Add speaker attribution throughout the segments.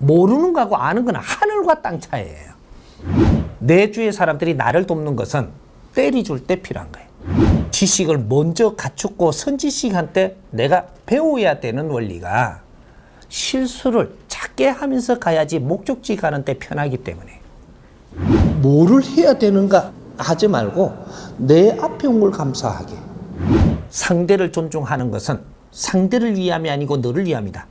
Speaker 1: 모르는 거하고 아는 건 하늘과 땅 차이예요. 내 주위의 사람들이 나를 돕는 것은 때리 줄 때 필요한 거예요. 지식을 먼저 갖추고 선지식한테 내가 배워야 되는 원리가 실수를 작게 하면서 가야지 목적지 가는 때 편하기 때문에 뭐를 해야 되는가 하지 말고 내 앞에 온 걸 감사하게. 상대를 존중하는 것은 상대를 위함이 아니고 너를 위함이다.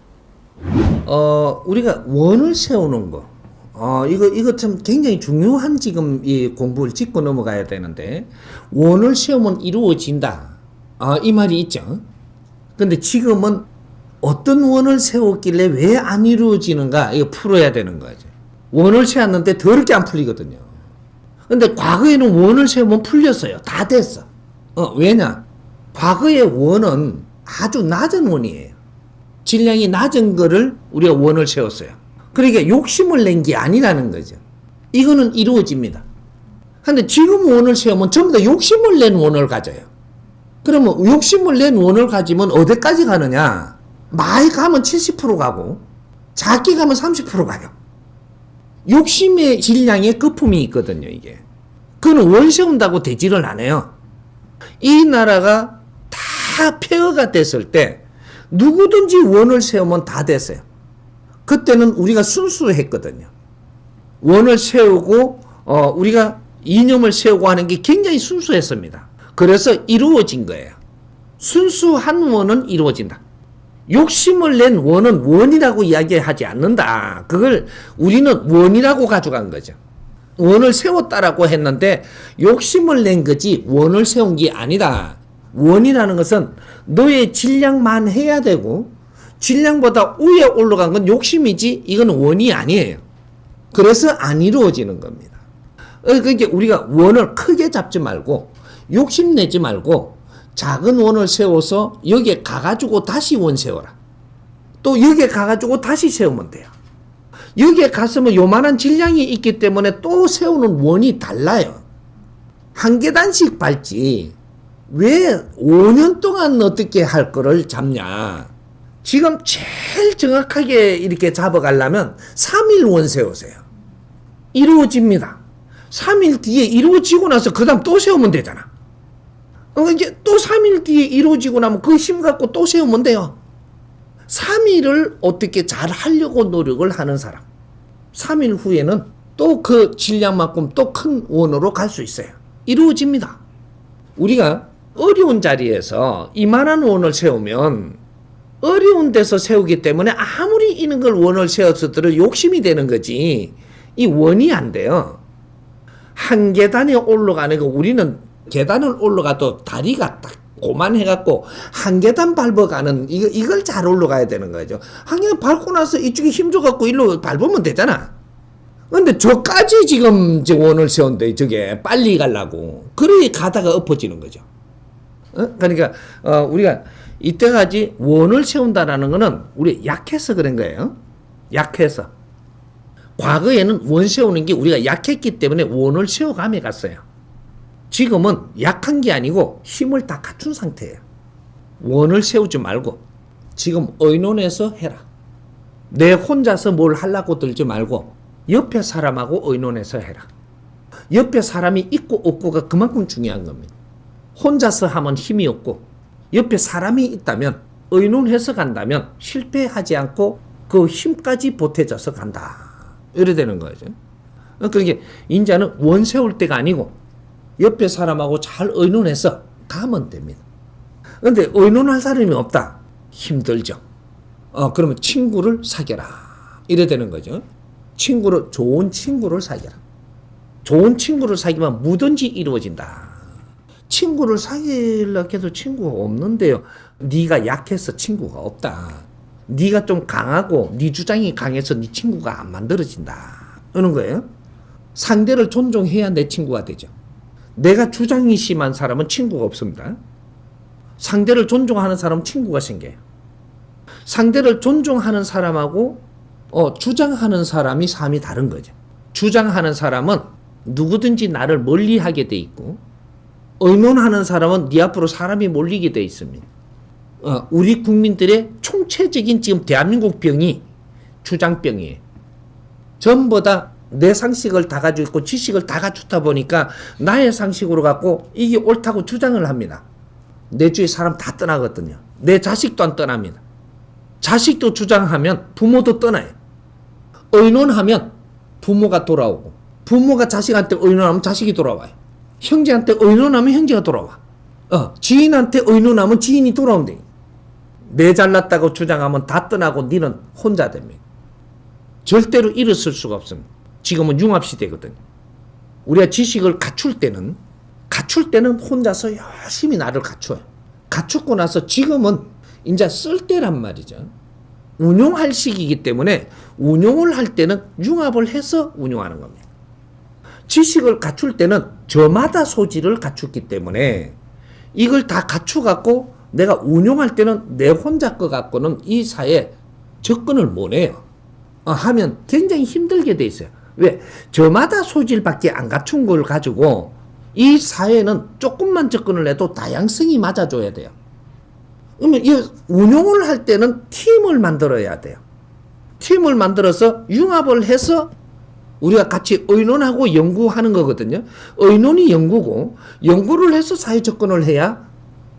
Speaker 1: 우리가 원을 세우는 거, 이거 참 굉장히 중요한 지금 이 공부를 짚고 넘어가야 되는데, 원을 세우면 이루어진다. 이 말이 있죠. 근데 지금은 어떤 원을 세웠길래 왜 안 이루어지는가, 이거 풀어야 되는 거죠. 원을 세웠는데 더럽게 안 풀리거든요. 근데 과거에는 원을 세우면 풀렸어요. 다 됐어. 왜냐? 과거의 원은 아주 낮은 원이에요. 질량이 낮은 거를 우리가 원을 세웠어요. 그러니까 욕심을 낸 게 아니라는 거죠. 이거는 이루어집니다. 근데 지금 원을 세우면 전부 다 욕심을 낸 원을 가져요. 그러면 욕심을 낸 원을 가지면 어디까지 가느냐? 많이 가면 70% 가고 작게 가면 30% 가요. 욕심의 질량에 거품이 있거든요, 이게. 그건 원 세운다고 되지를 않아요. 이 나라가 다 폐허가 됐을 때 누구든지 원을 세우면 다 됐어요. 그때는 우리가 순수했거든요. 원을 세우고 우리가 이념을 세우고 하는 게 굉장히 순수했습니다. 그래서 이루어진 거예요. 순수한 원은 이루어진다. 욕심을 낸 원은 원이라고 이야기하지 않는다. 그걸 우리는 원이라고 가져간 거죠. 원을 세웠다라고 했는데 욕심을 낸 거지 원을 세운 게 아니다. 원이라는 것은 너의 질량만 해야 되고 질량보다 위에 올라간 건 욕심이지 이건 원이 아니에요. 그래서 안 이루어지는 겁니다. 그러니까 우리가 원을 크게 잡지 말고 욕심내지 말고 작은 원을 세워서 여기에 가가지고 다시 원 세워라. 또 여기에 가가지고 다시 세우면 돼요. 여기에 갔으면 요만한 질량이 있기 때문에 또 세우는 원이 달라요. 한 계단씩 밟지 왜 5년 동안 어떻게 할 거를 잡냐. 지금 제일 정확하게 이렇게 잡아가려면 3일 원 세우세요. 이루어집니다. 3일 뒤에 이루어지고 나서 그 다음 또 세우면 되잖아. 이제 또 3일 뒤에 이루어지고 나면 그 힘 갖고 또 세우면 돼요. 3일을 어떻게 잘 하려고 노력을 하는 사람. 3일 후에는 또 그 질량만큼 또 큰 원으로 갈 수 있어요. 이루어집니다. 우리가 어려운 자리에서 이만한 원을 세우면 어려운 데서 세우기 때문에 아무리 이런 걸 원을 세웠어도 욕심이 되는 거지 이 원이 안 돼요. 한 계단에 올라가는 거 우리는 계단을 올라가도 다리가 딱 고만해갖고 한 계단 밟아가는 이걸 잘 올라가야 되는 거죠. 한 계단 밟고 나서 이쪽에 힘줘갖고 일로 밟으면 되잖아. 근데 저까지 지금 원을 세운데 저게 빨리 가려고 그래 가다가 엎어지는 거죠. 그러니까 우리가 이때까지 원을 세운다라는 거는 우리 약해서 그런 거예요. 약해서. 과거에는 원 세우는 게 우리가 약했기 때문에 원을 세워가며 갔어요. 지금은 약한 게 아니고 힘을 다 갖춘 상태예요. 원을 세우지 말고 지금 의논해서 해라. 내 혼자서 뭘 하려고 들지 말고 옆에 사람하고 의논해서 해라. 옆에 사람이 있고 없고가 그만큼 중요한 겁니다. 혼자서 하면 힘이 없고 옆에 사람이 있다면 의논해서 간다면 실패하지 않고 그 힘까지 보태져서 간다. 이래 되는 거죠. 그러니까 인자는 원 세울 때가 아니고 옆에 사람하고 잘 의논해서 가면 됩니다. 그런데 의논할 사람이 없다. 힘들죠. 그러면 친구를 사귀라. 이래 되는 거죠. 좋은 친구를 사귀라. 좋은 친구를 사귀면 뭐든지 이루어진다. 친구를 사귀려고 해도 친구가 없는데요. 네가 약해서 친구가 없다. 네가 좀 강하고 네 주장이 강해서 네 친구가 안 만들어진다. 이런 거예요. 상대를 존중해야 내 친구가 되죠. 내가 주장이 심한 사람은 친구가 없습니다. 상대를 존중하는 사람은 친구가 생겨요. 상대를 존중하는 사람하고 주장하는 사람이 삶이 다른 거죠. 주장하는 사람은 누구든지 나를 멀리하게 돼 있고 의논하는 사람은 네 앞으로 사람이 몰리게 돼 있습니다. 우리 국민들의 총체적인 지금 대한민국 병이 주장병이에요. 전부 다 내 상식을 다 가지고 있고 지식을 다 갖추다 보니까 나의 상식으로 갖고 이게 옳다고 주장을 합니다. 내 주위 사람 다 떠나거든요. 내 자식도 안 떠납니다. 자식도 주장하면 부모도 떠나요. 의논하면 부모가 돌아오고, 부모가 자식한테 의논하면 자식이 돌아와요. 형제한테 의논하면 형제가 돌아와. 지인한테 의논하면 지인이 돌아온대. 내 잘났다고 주장하면 다 떠나고 니는 혼자 됩니다. 절대로 일었을 수가 없습니다. 지금은 융합시대거든요. 우리가 지식을 갖출 때는 혼자서 열심히 나를 갖춰요. 갖추고 나서 지금은 이제 쓸 때란 말이죠. 운용할 시기이기 때문에 운용을 할 때는 융합을 해서 운용하는 겁니다. 지식을 갖출 때는 저마다 소질을 갖췄기 때문에 이걸 다 갖추갖고 내가 운용할 때는 내 혼자 거 갖고는 이 사회에 접근을 못 해요. 하면 굉장히 힘들게 돼 있어요. 왜? 저마다 소질밖에 안 갖춘 걸 가지고 이 사회는 조금만 접근을 해도 다양성이 맞아줘야 돼요. 그러면 이 운용을 할 때는 팀을 만들어야 돼요. 팀을 만들어서 융합을 해서 우리가 같이 의논하고 연구하는 거거든요. 의논이 연구고, 연구를 해서 사회 접근을 해야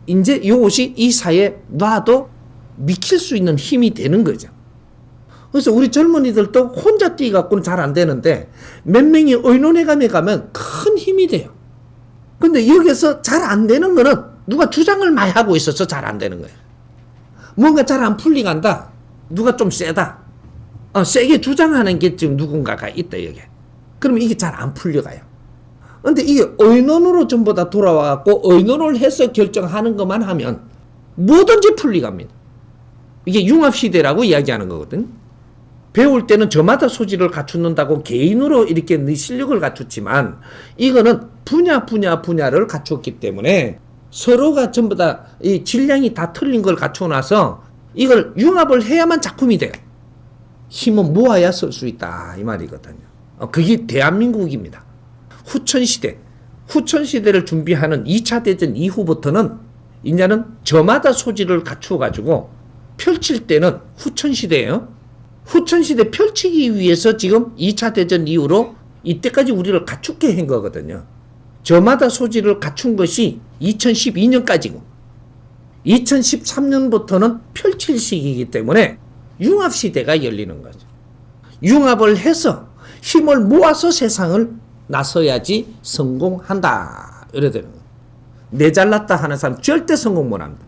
Speaker 1: 이제 이것이 이 사회에 놔도 미칠 수 있는 힘이 되는 거죠. 그래서 우리 젊은이들도 혼자 뛰어갖고는 잘 안 되는데 몇 명이 의논회감에 가면 큰 힘이 돼요. 근데 여기서 잘 안 되는 거는 누가 주장을 많이 하고 있어서 잘 안 되는 거예요. 뭔가 잘 안 풀리간다. 누가 좀 세다. 세게 주장하는 게 지금 누군가가 있다, 여기. 그러면 이게 잘 안 풀려가요. 근데 이게 의논으로 전부 다 돌아와갖고 의논을 해서 결정하는 것만 하면 뭐든지 풀리갑니다. 이게 융합시대라고 이야기하는 거거든. 배울 때는 저마다 소질을 갖춘다고 개인으로 이렇게 네 실력을 갖췄지만 이거는 분야를 갖췄기 때문에 서로가 전부 다 이 질량이 다 틀린 걸 갖춰놔서 이걸 융합을 해야만 작품이 돼요. 힘은 모아야 쓸 수 있다 이 말이거든요. 그게 대한민국입니다. 후천시대를 준비하는 2차 대전 이후부터는 이제는 저마다 소질을 갖추어가지고 펼칠 때는 후천시대예요. 후천시대 펼치기 위해서 지금 2차 대전 이후로 이때까지 우리를 갖추게 한 거거든요. 저마다 소질을 갖춘 것이 2012년까지고 2013년부터는 펼칠 시기이기 때문에 융합시대가 열리는 거죠. 융합을 해서 힘을 모아서 세상을 나서야지 성공한다. 이래 되는 거예요. 내 잘났다 하는 사람 절대 성공 못합니다.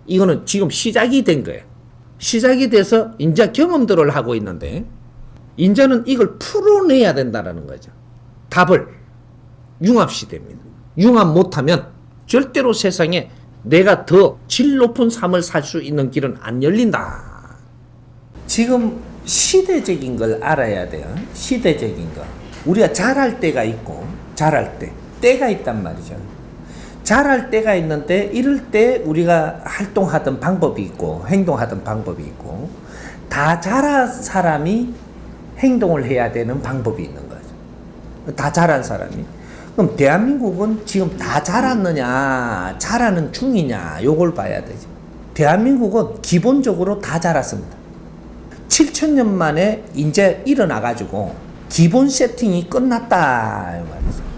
Speaker 1: 이거는 지금 시작이 된 거예요. 시작이 돼서 이제 경험들을 하고 있는데 이제는 이걸 풀어내야 된다는 거죠. 답을 융합시대입니다. 융합 못하면 절대로 세상에 내가 더 질 높은 삶을 살 수 있는 길은 안 열린다. 지금 시대적인 걸 알아야 돼요. 시대적인 거. 우리가 잘할 때가 있고 잘할 때가 있단 말이죠. 잘할 때가 있는데 이럴 때 우리가 활동하던 방법이 있고 행동하던 방법이 있고 다 잘한 사람이 행동을 해야 되는 방법이 있는 거죠. 다 잘한 사람이. 그럼 대한민국은 지금 다 잘했느냐 잘하는 중이냐 요걸 봐야 되죠. 대한민국은 기본적으로 다 잘했습니다. 7,000년 만에 이제 일어나가지고 기본 세팅이 끝났다 이 말이죠.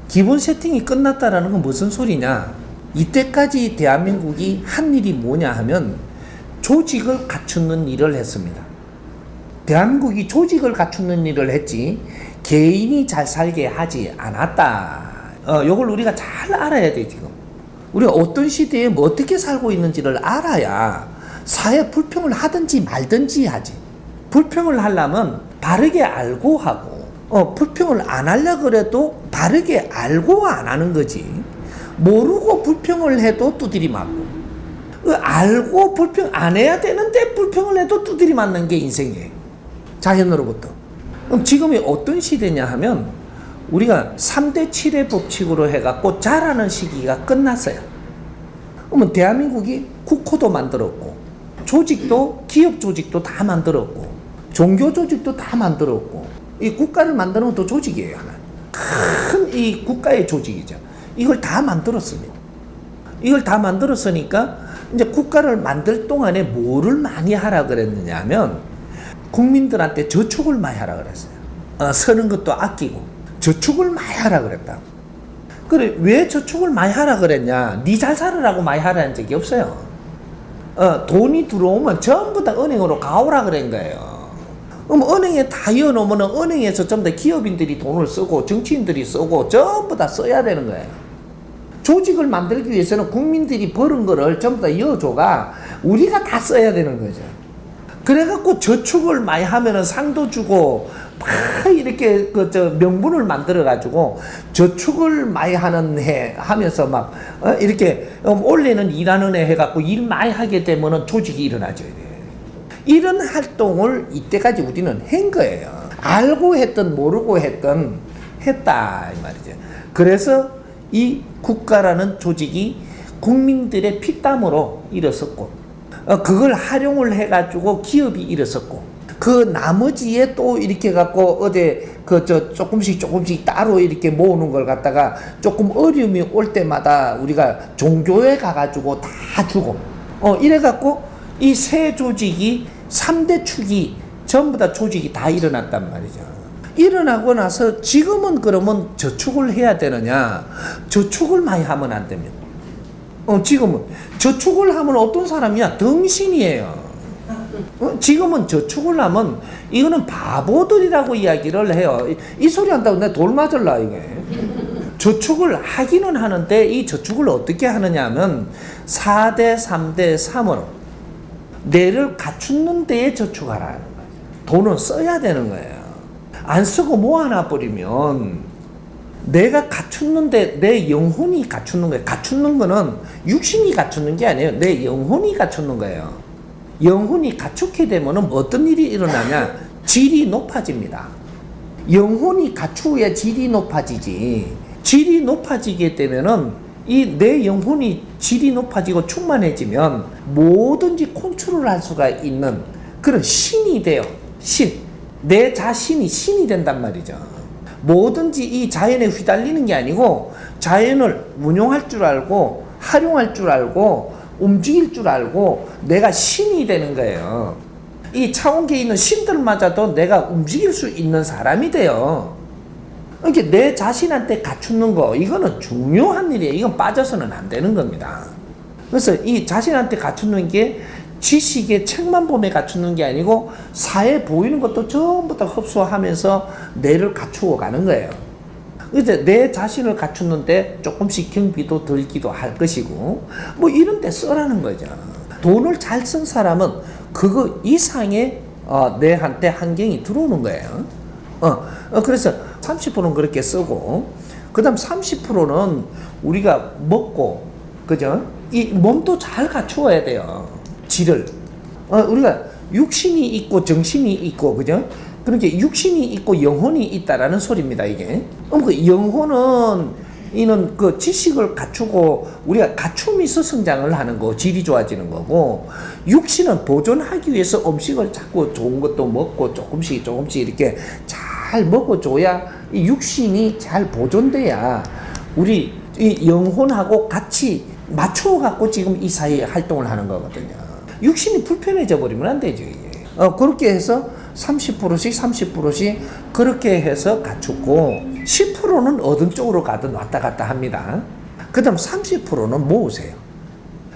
Speaker 1: 기본 세팅이 끝났다라는 건 무슨 소리냐? 이때까지 대한민국이 한 일이 뭐냐 하면 조직을 갖추는 일을 했습니다. 대한민국이 조직을 갖추는 일을 했지 개인이 잘 살게 하지 않았다. 요걸 우리가 잘 알아야 돼 지금. 우리가 어떤 시대에 뭐 어떻게 살고 있는지를 알아야 사회 불평을 하든지 말든지 하지. 불평을 하려면 바르게 알고 하고 불평을 안 하려고 그래도 바르게 알고 안 하는 거지. 모르고 불평을 해도 두드리 맞고 알고 불평 안 해야 되는데 불평을 해도 두드리 맞는 게 인생이에요. 자연으로부터. 그럼 지금이 어떤 시대냐 하면 우리가 3대 7의 법칙으로 해갖고 잘하는 시기가 끝났어요. 그러면 대한민국이 국호도 만들었고 조직도 기업 조직도 다 만들었고 종교 조직도 다 만들었고 이 국가를 만드는 것도 조직이에요. 하나. 큰 이 국가의 조직이죠. 이걸 다 만들었습니다. 이걸 다 만들었으니까 이제 국가를 만들 동안에 뭐를 많이 하라 그랬느냐 하면 국민들한테 저축을 많이 하라 그랬어요. 쓰는 것도 아끼고 저축을 많이 하라 그랬다. 그래, 왜 저축을 많이 하라 그랬냐? 니 잘 살으라고 많이 하라는 적이 없어요. 돈이 들어오면 전부 다 은행으로 가오라 그런 거예요. 그럼 은행에 다 이어놓으면 은행에서 전부 다 기업인들이 돈을 쓰고 정치인들이 쓰고 전부 다 써야 되는 거예요. 조직을 만들기 위해서는 국민들이 버는 거를 전부 다 이어줘가 우리가 다 써야 되는 거죠. 그래갖고 저축을 많이 하면은 상도 주고 막 이렇게 명분을 만들어가지고 저축을 많이 하는 해 하면서 막 이렇게 올해는 일하는 해 해갖고 일 많이 하게 되면은 조직이 일어나죠. 이런 활동을 이때까지 우리는 한 거예요. 알고 했든 모르고 했든 했다 이 말이죠. 그래서 이 국가라는 조직이 국민들의 피땀으로 일어섰고 그걸 활용을 해가지고 기업이 일어섰고 그 나머지에 또 이렇게 갖고 어디 조금씩 따로 이렇게 모으는 걸 갖다가 조금 어려움이 올 때마다 우리가 종교에 가가지고 다 주고 이래갖고 이 새 조직이 3대 축이 전부 다 조직이 다 일어났단 말이죠. 일어나고 나서 지금은 그러면 저축을 해야 되느냐? 저축을 많이 하면 안 됩니다. 지금은 저축을 하면 어떤 사람이야? 덩신이에요. 지금은 저축을 하면 이거는 바보들이라고 이야기를 해요. 이 소리 한다고 내가 돌 맞을라 이게. 저축을 하기는 하는데 이 저축을 어떻게 하느냐 하면 4대 3대 3으로 내를 갖추는 데에 저축하라는 거예요. 돈은 써야 되는 거예요. 안 쓰고 모아놔 버리면 내가 갖추는데 내 영혼이 갖추는 거예요. 갖추는 거는 육신이 갖추는 게 아니에요. 내 영혼이 갖추는 거예요. 영혼이 갖추게 되면 어떤 일이 일어나냐? 질이 높아집니다. 영혼이 갖추어야 질이 높아지지. 질이 높아지게 되면은 이 내 영혼이 질이 높아지고 충만해지면 뭐든지 컨트롤할 수가 있는 그런 신이 돼요. 신. 내 자신이 신이 된단 말이죠. 뭐든지 이 자연에 휘달리는 게 아니고 자연을 운용할 줄 알고 활용할 줄 알고 움직일 줄 알고 내가 신이 되는 거예요. 이 차원계에 있는 신들마저도 내가 움직일 수 있는 사람이 돼요. 이렇게 내 자신한테 갖추는 거 이거는 중요한 일이에요. 이건 빠져서는 안 되는 겁니다. 그래서 이 자신한테 갖추는 게 지식의 책만 보면 갖추는 게 아니고 사회에 보이는 것도 전부 다 흡수하면서 뇌를 갖추어 가는 거예요. 이제 내 자신을 갖추는데 조금씩 경비도 들기도 할 것이고 뭐 이런 데 써라는 거죠. 돈을 잘 쓴 사람은 그거 이상의 내한테 환경이 들어오는 거예요. 그래서 30%는 그렇게 쓰고 그 다음 30%는 우리가 먹고 그죠? 이 몸도 잘 갖추어야 돼요. 질을. 우리가 육신이 있고 정신이 있고 그죠? 그러니까 육신이 있고 영혼이 있다라는 소리입니다, 이게. 그 영혼은 이는 그 지식을 갖추고 우리가 갖춤이 있어 성장을 하는 거, 질이 좋아지는 거고, 육신은 보존하기 위해서 음식을 자꾸 좋은 것도 먹고 조금씩 이렇게 잘 먹어줘야 이 육신이 잘 보존돼야 우리 이 영혼하고 같이 맞추어 갖고 지금 이 사이에 활동을 하는 거거든요. 육신이 불편해져 버리면 안 되죠, 이게. 그렇게 해서 30%씩 그렇게 해서 갖추고 10%는 어떤 쪽으로 가든 왔다 갔다 합니다. 그 다음 30%는 모으세요.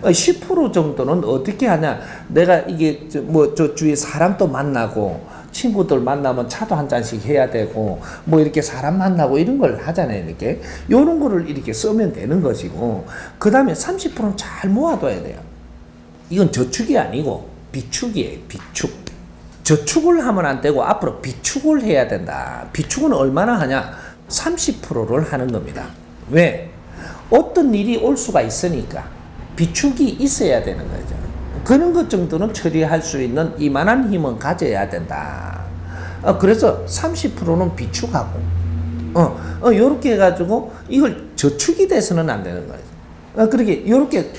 Speaker 1: 10% 정도는 어떻게 하냐. 내가 이게 저 주위에 사람도 만나고 친구들 만나면 차도 한 잔씩 해야 되고 뭐 이렇게 사람 만나고 이런 걸 하잖아요. 이렇게 요런 거를 이렇게 쓰면 되는 것이고 그 다음에 30%는 잘 모아둬야 돼요. 이건 저축이 아니고 비축이에요. 비축. 저축을 하면 안 되고 앞으로 비축을 해야 된다. 비축은 얼마나 하냐? 30%를 하는 겁니다. 왜? 어떤 일이 올 수가 있으니까 비축이 있어야 되는 거죠. 그런 것 정도는 처리할 수 있는 이만한 힘은 가져야 된다. 그래서 30%는 비축하고 요렇게 해가지고 이걸 저축이 돼서는 안 되는 거죠. 그렇게 요렇게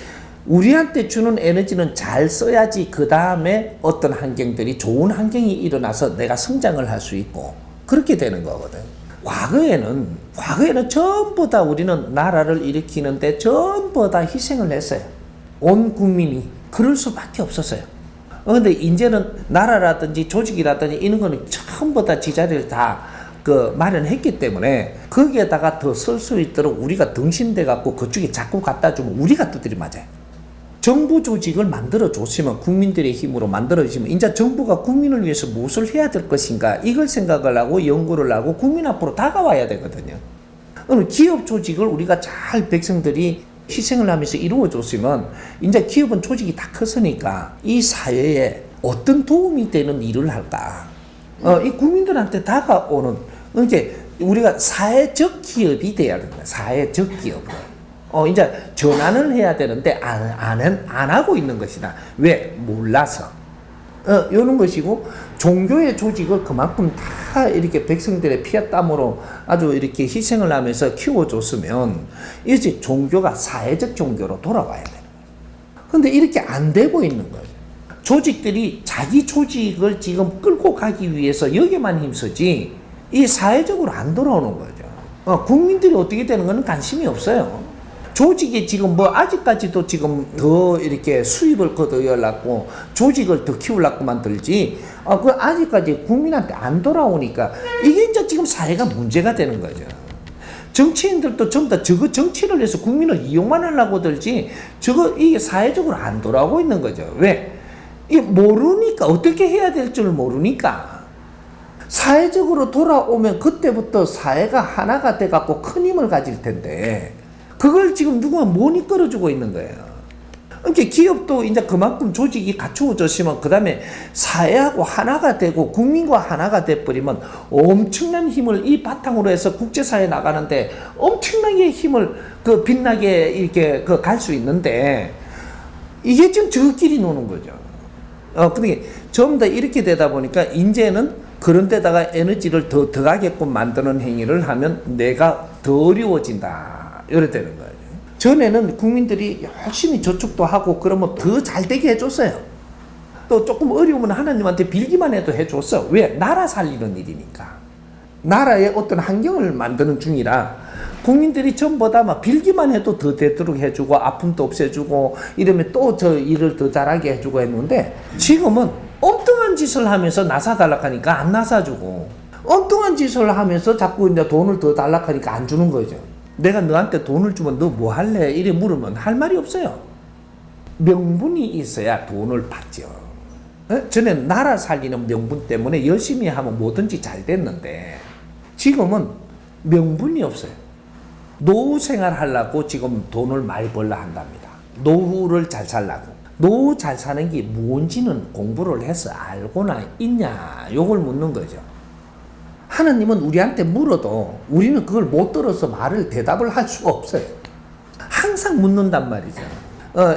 Speaker 1: 우리한테 주는 에너지는 잘 써야지 그 다음에 어떤 환경들이 좋은 환경이 일어나서 내가 성장을 할 수 있고 그렇게 되는 거거든. 과거에는 전부 다 우리는 나라를 일으키는데 전부 다 희생을 했어요. 온 국민이 그럴 수밖에 없었어요. 근데 이제는 나라라든지 조직이라든지 이런 거는 전부 다 지자리를 다 그 마련했기 때문에 거기에다가 더 쓸 수 있도록 우리가 등신돼 갖고 그쪽에 자꾸 갖다 주면 우리가 두드리 맞아요. 정부 조직을 만들어 줬으면 국민들의 힘으로 만들어 주시면 이제 정부가 국민을 위해서 무엇을 해야 될 것인가 이걸 생각을 하고 연구를 하고 국민 앞으로 다가와야 되거든요. 오늘 기업 조직을 우리가 잘 백성들이 희생을 하면서 이루어 줬으면 이제 기업은 조직이 다 컸으니까 이 사회에 어떤 도움이 되는 일을 할까? 이 국민들한테 다가오는 이제 우리가 사회적 기업이 돼야 된다. 사회적 기업으로. 이제 전환을 해야 되는데 안 하고 있는 것이다. 왜? 몰라서. 이런 것이고 종교의 조직을 그만큼 다 이렇게 백성들의 피와 땀으로 아주 이렇게 희생을 하면서 키워줬으면 이제 종교가 사회적 종교로 돌아와야 되는 거예요. 근데 이렇게 안 되고 있는 거예요. 조직들이 자기 조직을 지금 끌고 가기 위해서 여기만 힘쓰지 이 사회적으로 안 돌아오는 거죠. 국민들이 어떻게 되는 거는 관심이 없어요. 조직이 지금 뭐 아직까지도 지금 더 이렇게 수입을 거둬야라고 조직을 더 키우려고만 들지 그 아직까지 국민한테 안 돌아오니까 이게 이제 지금 사회가 문제가 되는 거죠. 정치인들도 전부 다 저거 정치를 해서 국민을 이용만 하려고 들지 이게 사회적으로 안 돌아오고 있는 거죠. 왜? 이게 모르니까 어떻게 해야 될 줄 모르니까 사회적으로 돌아오면 그때부터 사회가 하나가 돼갖고 큰 힘을 가질 텐데 그걸 지금 누가 못 이끌어주고 있는 거예요. 그러니까 기업도 이제 그만큼 조직이 갖추어졌으면 그 다음에 사회하고 하나가 되고 국민과 하나가 돼버리면 엄청난 힘을 이 바탕으로 해서 국제사회에 나가는데 엄청나게 힘을 빛나게 이렇게 갈 수 있는데 이게 지금 저끼리 노는 거죠. 그러니까 전부 다 이렇게 되다 보니까 이제는 그런 데다가 에너지를 더 가게끔 만드는 행위를 하면 내가 더 어려워진다. 이래 되는 거예요. 전에는 국민들이 열심히 저축도 하고 그러면 더 잘 되게 해줬어요. 또 조금 어려우면 하나님한테 빌기만 해도 해줬어. 왜? 나라 살리는 일이니까. 나라의 어떤 환경을 만드는 중이라 국민들이 전부 다 막 빌기만 해도 더 되도록 해주고 아픔도 없애주고 이러면 또 저 일을 더 잘하게 해주고 했는데 지금은 엉뚱한 짓을 하면서 나사달라 하니까 안 나사주고 엉뚱한 짓을 하면서 자꾸 이제 돈을 더 달라 하니까 안 주는 거죠. 내가 너한테 돈을 주면 너 뭐 할래? 이래 물으면 할 말이 없어요. 명분이 있어야 돈을 받죠. 전에는 나라 살리는 명분 때문에 열심히 하면 뭐든지 잘 됐는데 지금은 명분이 없어요. 노후 생활 하려고 지금 돈을 많이 벌라 한답니다. 노후를 잘 살라고. 노후 잘 사는 게 뭔지는 공부를 해서 알고나 있냐? 요걸 묻는 거죠. 하나님은 우리한테 물어도 우리는 그걸 못 들어서 대답을 할 수가 없어요. 항상 묻는단 말이죠.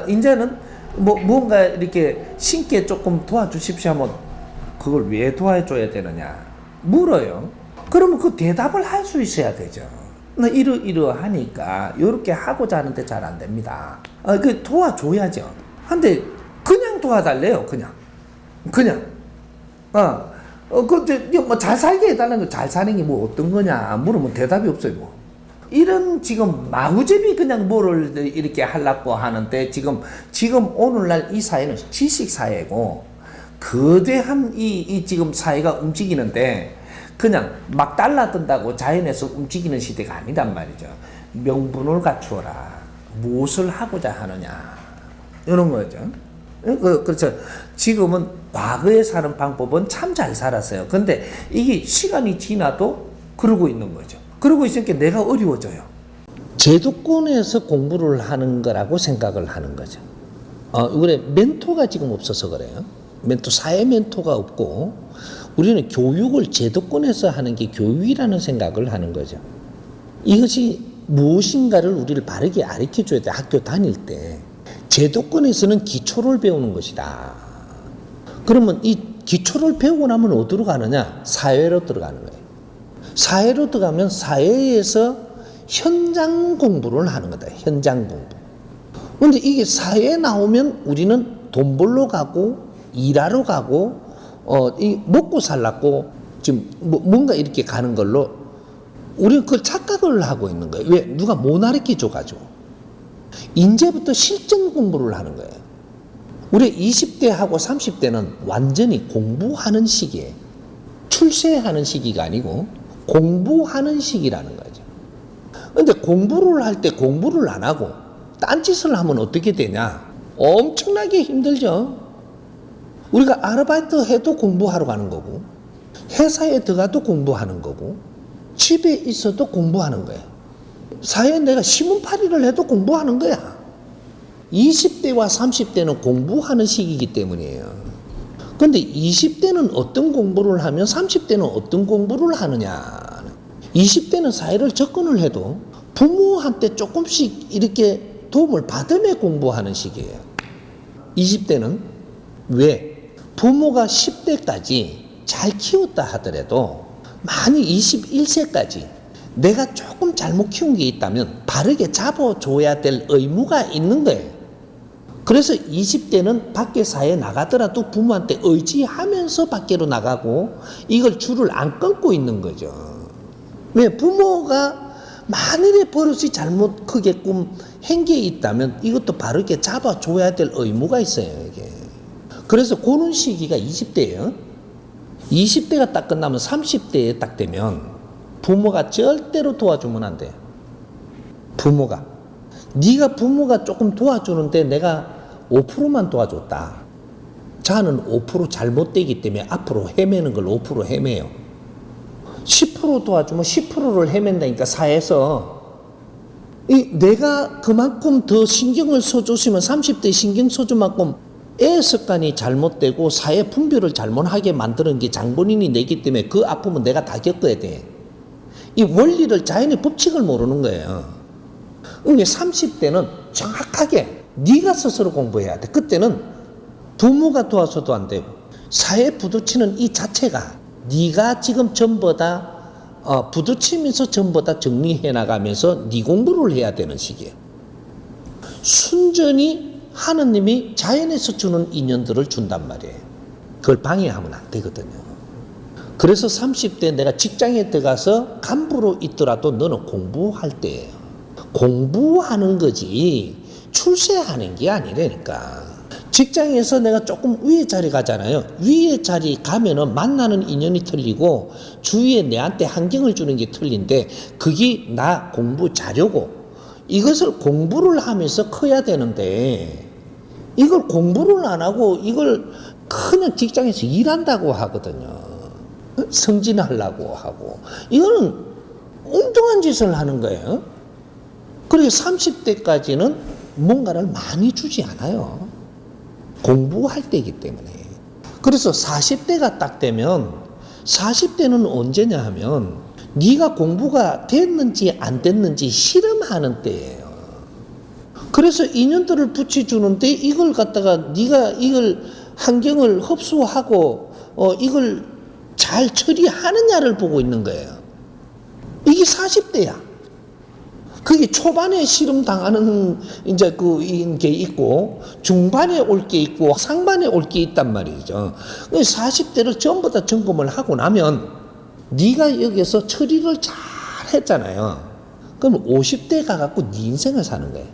Speaker 1: 이제는 뭔가 이렇게 신께 조금 도와주십시오 하면 그걸 왜 도와줘야 되느냐? 물어요. 그러면 그 대답을 할 수 있어야 되죠. 이러하니까 이렇게 하고자 하는데 잘 안 됩니다. 그 도와줘야죠. 근데 그냥 도와달래요. 그냥. 잘 살게 해달라는 거 잘 사는 게 뭐 어떤 거냐 물으면 대답이 없어요. 뭐 이런 지금 마구잡이 그냥 뭐를 이렇게 하려고 하는데 지금 오늘날 이 사회는 지식 사회고 거대한 이 지금 사회가 움직이는데 그냥 막 달라든다고 자연에서 움직이는 시대가 아니란 말이죠. 명분을 갖추어라. 무엇을 하고자 하느냐 이런 거죠. 그렇죠. 지금은 과거에 사는 방법은 참 잘 살았어요. 근데 이게 시간이 지나도 그러고 있는 거죠. 그러고 있으니까 내가 어려워져요. 제도권에서 공부를 하는 거라고 생각을 하는 거죠. 이번에 멘토가 지금 없어서 그래요. 사회 멘토가 없고 우리는 교육을 제도권에서 하는 게 교육이라는 생각을 하는 거죠. 이것이 무엇인가를 우리를 바르게 가르쳐줘야 돼. 학교 다닐 때. 제도권에서는 기초를 배우는 것이다. 그러면 이 기초를 배우고 나면 어디로 가느냐? 사회로 들어가는 거예요. 사회로 들어가면 사회에서 현장 공부를 하는 거다. 현장 공부. 근데 이게 사회에 나오면 우리는 돈 벌러 가고 일하러 가고 먹고 살라고 지금 뭔가 이렇게 가는 걸로 우리는 그걸 착각을 하고 있는 거예요. 왜? 누가 못 가르쳐 줘가지고. 이제부터 실전 공부를 하는 거예요. 우리 20대하고 30대는 완전히 공부하는 시기에 출세하는 시기가 아니고 공부하는 시기라는 거죠. 근데 공부를 할 때 공부를 안 하고 딴짓을 하면 어떻게 되냐? 엄청나게 힘들죠. 우리가 아르바이트 해도 공부하러 가는 거고, 회사에 들어가도 공부하는 거고, 집에 있어도 공부하는 거예요. 사회에 내가 신문팔이를 해도 공부하는 거야. 20대와 30대는 공부하는 시기이기 때문이에요. 그런데 20대는 어떤 공부를 하면 30대는 어떤 공부를 하느냐. 20대는 사회를 접근을 해도 부모한테 조금씩 이렇게 도움을 받으며 공부하는 시기예요. 20대는 왜? 부모가 10대까지 잘 키웠다 하더라도 만약 21세까지 내가 조금 잘못 키운 게 있다면 바르게 잡아줘야 될 의무가 있는 거예요. 그래서 20대는 밖에 사회에 나가더라도 부모한테 의지하면서 밖으로 나가고 이걸 줄을 안 끊고 있는 거죠. 왜? 부모가 만일에 버릇이 잘못 크게끔 한 게 있다면 이것도 바르게 잡아줘야 될 의무가 있어요. 이게. 그래서 그런 시기가 20대예요. 20대가 딱 끝나면 30대에 딱 되면 부모가 절대로 도와주면 안 돼요. 네가 조금 도와주는데 내가 5%만 도와줬다. 자는 5% 잘못되기 때문에 앞으로 헤매는 걸 5% 헤매요. 10% 도와주면 10%를 헤맨다니까 사회에서. 내가 그만큼 더 신경을 써줬으면 30대 신경 써준 만큼 애 습관이 잘못되고 사회 분별을 잘못하게 만드는 게 장본인이 내기 때문에 그 아픔은 내가 다 겪어야 돼. 이 원리를 자연의 법칙을 모르는 거예요. 그러니까 30대는 정확하게 네가 스스로 공부해야 돼. 그때는 부모가 도와서도 안 되고 사회 부딪히는 이 자체가 네가 지금 전부 다 부딪히면서 전부 다 정리해 나가면서 네 공부를 해야 되는 시기예요. 순전히 하느님이 자연에서 주는 인연들을 준단 말이에요. 그걸 방해하면 안 되거든요. 그래서 30대 내가 직장에 들어가서 간부로 있더라도 너는 공부할 때예요. 공부하는 거지 출세하는 게 아니라니까. 직장에서 내가 조금 위에 자리 가잖아요. 위에 자리 가면은 만나는 인연이 틀리고 주위에 내한테 환경을 주는 게 틀린데 그게 나 공부 자료고 이것을 공부를 하면서 커야 되는데 이걸 공부를 안 하고 이걸 그냥 직장에서 일한다고 하거든요. 승진하려고 하고 이거는 엉뚱한 짓을 하는 거예요. 그리고 30대까지는 뭔가를 많이 주지 않아요. 공부할 때이기 때문에. 그래서 40대가 딱 되면 40대는 언제냐 하면 네가 공부가 됐는지 안 됐는지 실험하는 때예요. 그래서 인연들을 붙여주는데 이걸 갖다가 네가 이걸 환경을 흡수하고 이걸 잘 처리하느냐를 보고 있는 거예요. 이게 40대야. 그게 초반에 실험 당하는 이제 게 있고 중반에 올 게 있고 상반에 올 게 있단 말이죠. 40대를 전부 다 점검을 하고 나면 네가 여기서 처리를 잘 했잖아요. 그럼 50대 가갖고 네 인생을 사는 거예요.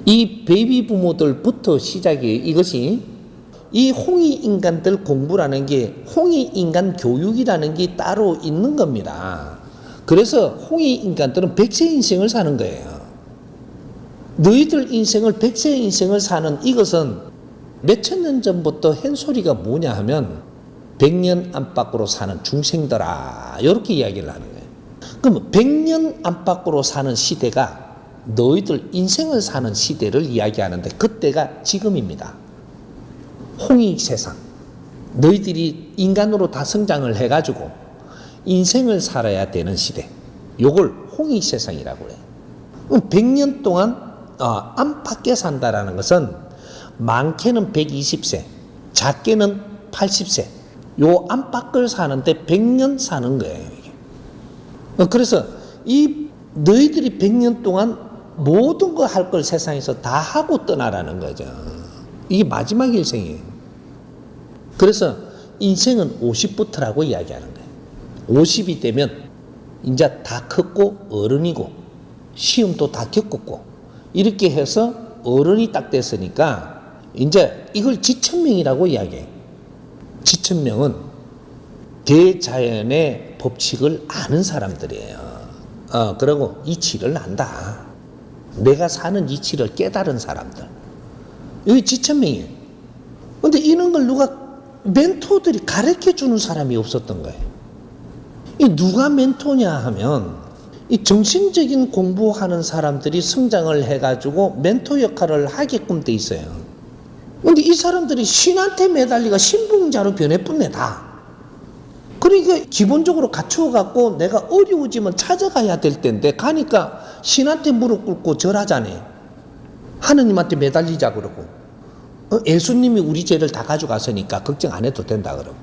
Speaker 1: 이 베이비 부모들부터 시작이 이것이 이 홍이 인간들 공부라는 게 홍이 인간 교육이라는 게 따로 있는 겁니다. 그래서 홍이 인간들은 100세 인생을 사는 거예요. 너희들 인생을 100세 인생을 사는 이것은 몇천 년 전부터 한 소리가 뭐냐 하면 100년 안팎으로 사는 중생들아 이렇게 이야기를 하는 거예요. 그럼 100년 안팎으로 사는 시대가 너희들 인생을 사는 시대를 이야기하는데 그때가 지금입니다. 홍이 세상. 너희들이 인간으로 다 성장을 해가지고 인생을 살아야 되는 시대. 요걸 홍이 세상이라고 해요. 100년 동안 안팎에 산다라는 것은 많게는 120세, 작게는 80세. 요 안팎을 사는데 100년 사는 거예요. 이게. 그래서 이 너희들이 100년 동안 모든 거 할 걸 세상에서 다 하고 떠나라는 거죠. 이게 마지막 일생이에요. 그래서 인생은 50부터라고 이야기하는 거예요. 50이 되면 이제 다 컸고 어른이고 시험도 다 겪었고 이렇게 해서 어른이 딱 됐으니까 이제 이걸 지천명이라고 이야기해요. 지천명은 대자연의 법칙을 아는 사람들이에요. 그리고 이치를 안다. 내가 사는 이치를 깨달은 사람들. 여기 지천명이에요. 근데 이런 걸 멘토들이 가르쳐 주는 사람이 없었던 거예요. 이 누가 멘토냐 하면 이 정신적인 공부하는 사람들이 성장을 해가지고 멘토 역할을 하게끔 돼 있어요. 근데 이 사람들이 신한테 매달리가 신봉자로 변해뿐네 다. 그러니까 기본적으로 갖추어갖고 내가 어려워지면 찾아가야 될 텐데 가니까 신한테 무릎 꿇고 절하자네. 하느님한테 매달리자 그러고. 예수님이 우리 죄를 다 가져갔으니까 걱정 안 해도 된다 그러고.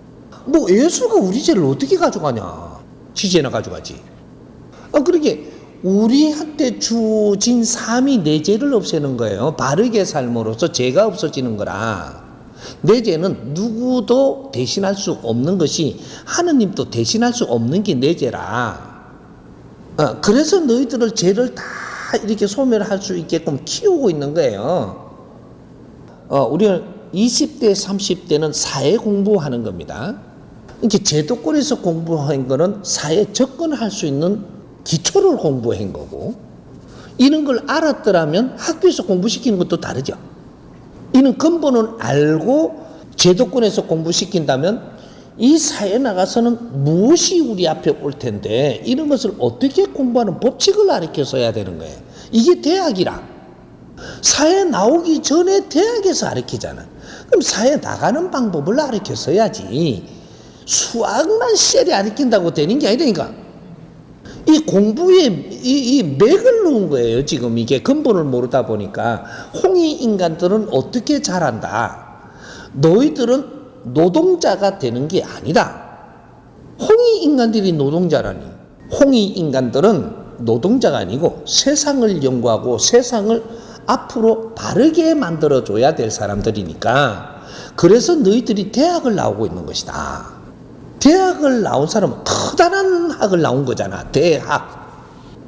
Speaker 1: 뭐 예수가 우리 죄를 어떻게 가져가냐. 지 죄나 가져가지. 그러게 우리한테 주어진 삶이 내 죄를 없애는 거예요. 바르게 삶으로써 죄가 없어지는 거라. 내 죄는 누구도 대신할 수 없는 것이 하느님도 대신할 수 없는 게 내 죄라. 그래서 너희들을 죄를 다 이렇게 소멸할 수 있게끔 키우고 있는 거예요. 우리는 20대, 30대는 사회 공부하는 겁니다. 이렇게 제도권에서 공부한 거는 사회에 접근할 수 있는 기초를 공부한 거고, 이런 걸 알았더라면 학교에서 공부시키는 것도 다르죠. 이는 근본을 알고 제도권에서 공부시킨다면 이 사회에 나가서는 무엇이 우리 앞에 올 텐데 이런 것을 어떻게 공부하는 법칙을 가르쳐서야 되는 거예요. 이게 대학이라. 사회에 나오기 전에 대학에서 가르치잖아. 그럼 사회에 나가는 방법을 가르쳐서야지 수학만 쎄리 가르친다고 되는 게 아니라니까. 이 공부에 이 맥을 놓은 거예요. 지금 이게 근본을 모르다 보니까 홍이 인간들은 어떻게 잘한다. 너희들은 노동자가 되는 게 아니다. 홍이 인간들이 노동자라니. 홍이 인간들은 노동자가 아니고 세상을 연구하고 세상을 앞으로 바르게 만들어줘야 될 사람들이니까 그래서 너희들이 대학을 나오고 있는 것이다. 대학을 나온 사람은 커다란 학을 나온 거잖아. 대학.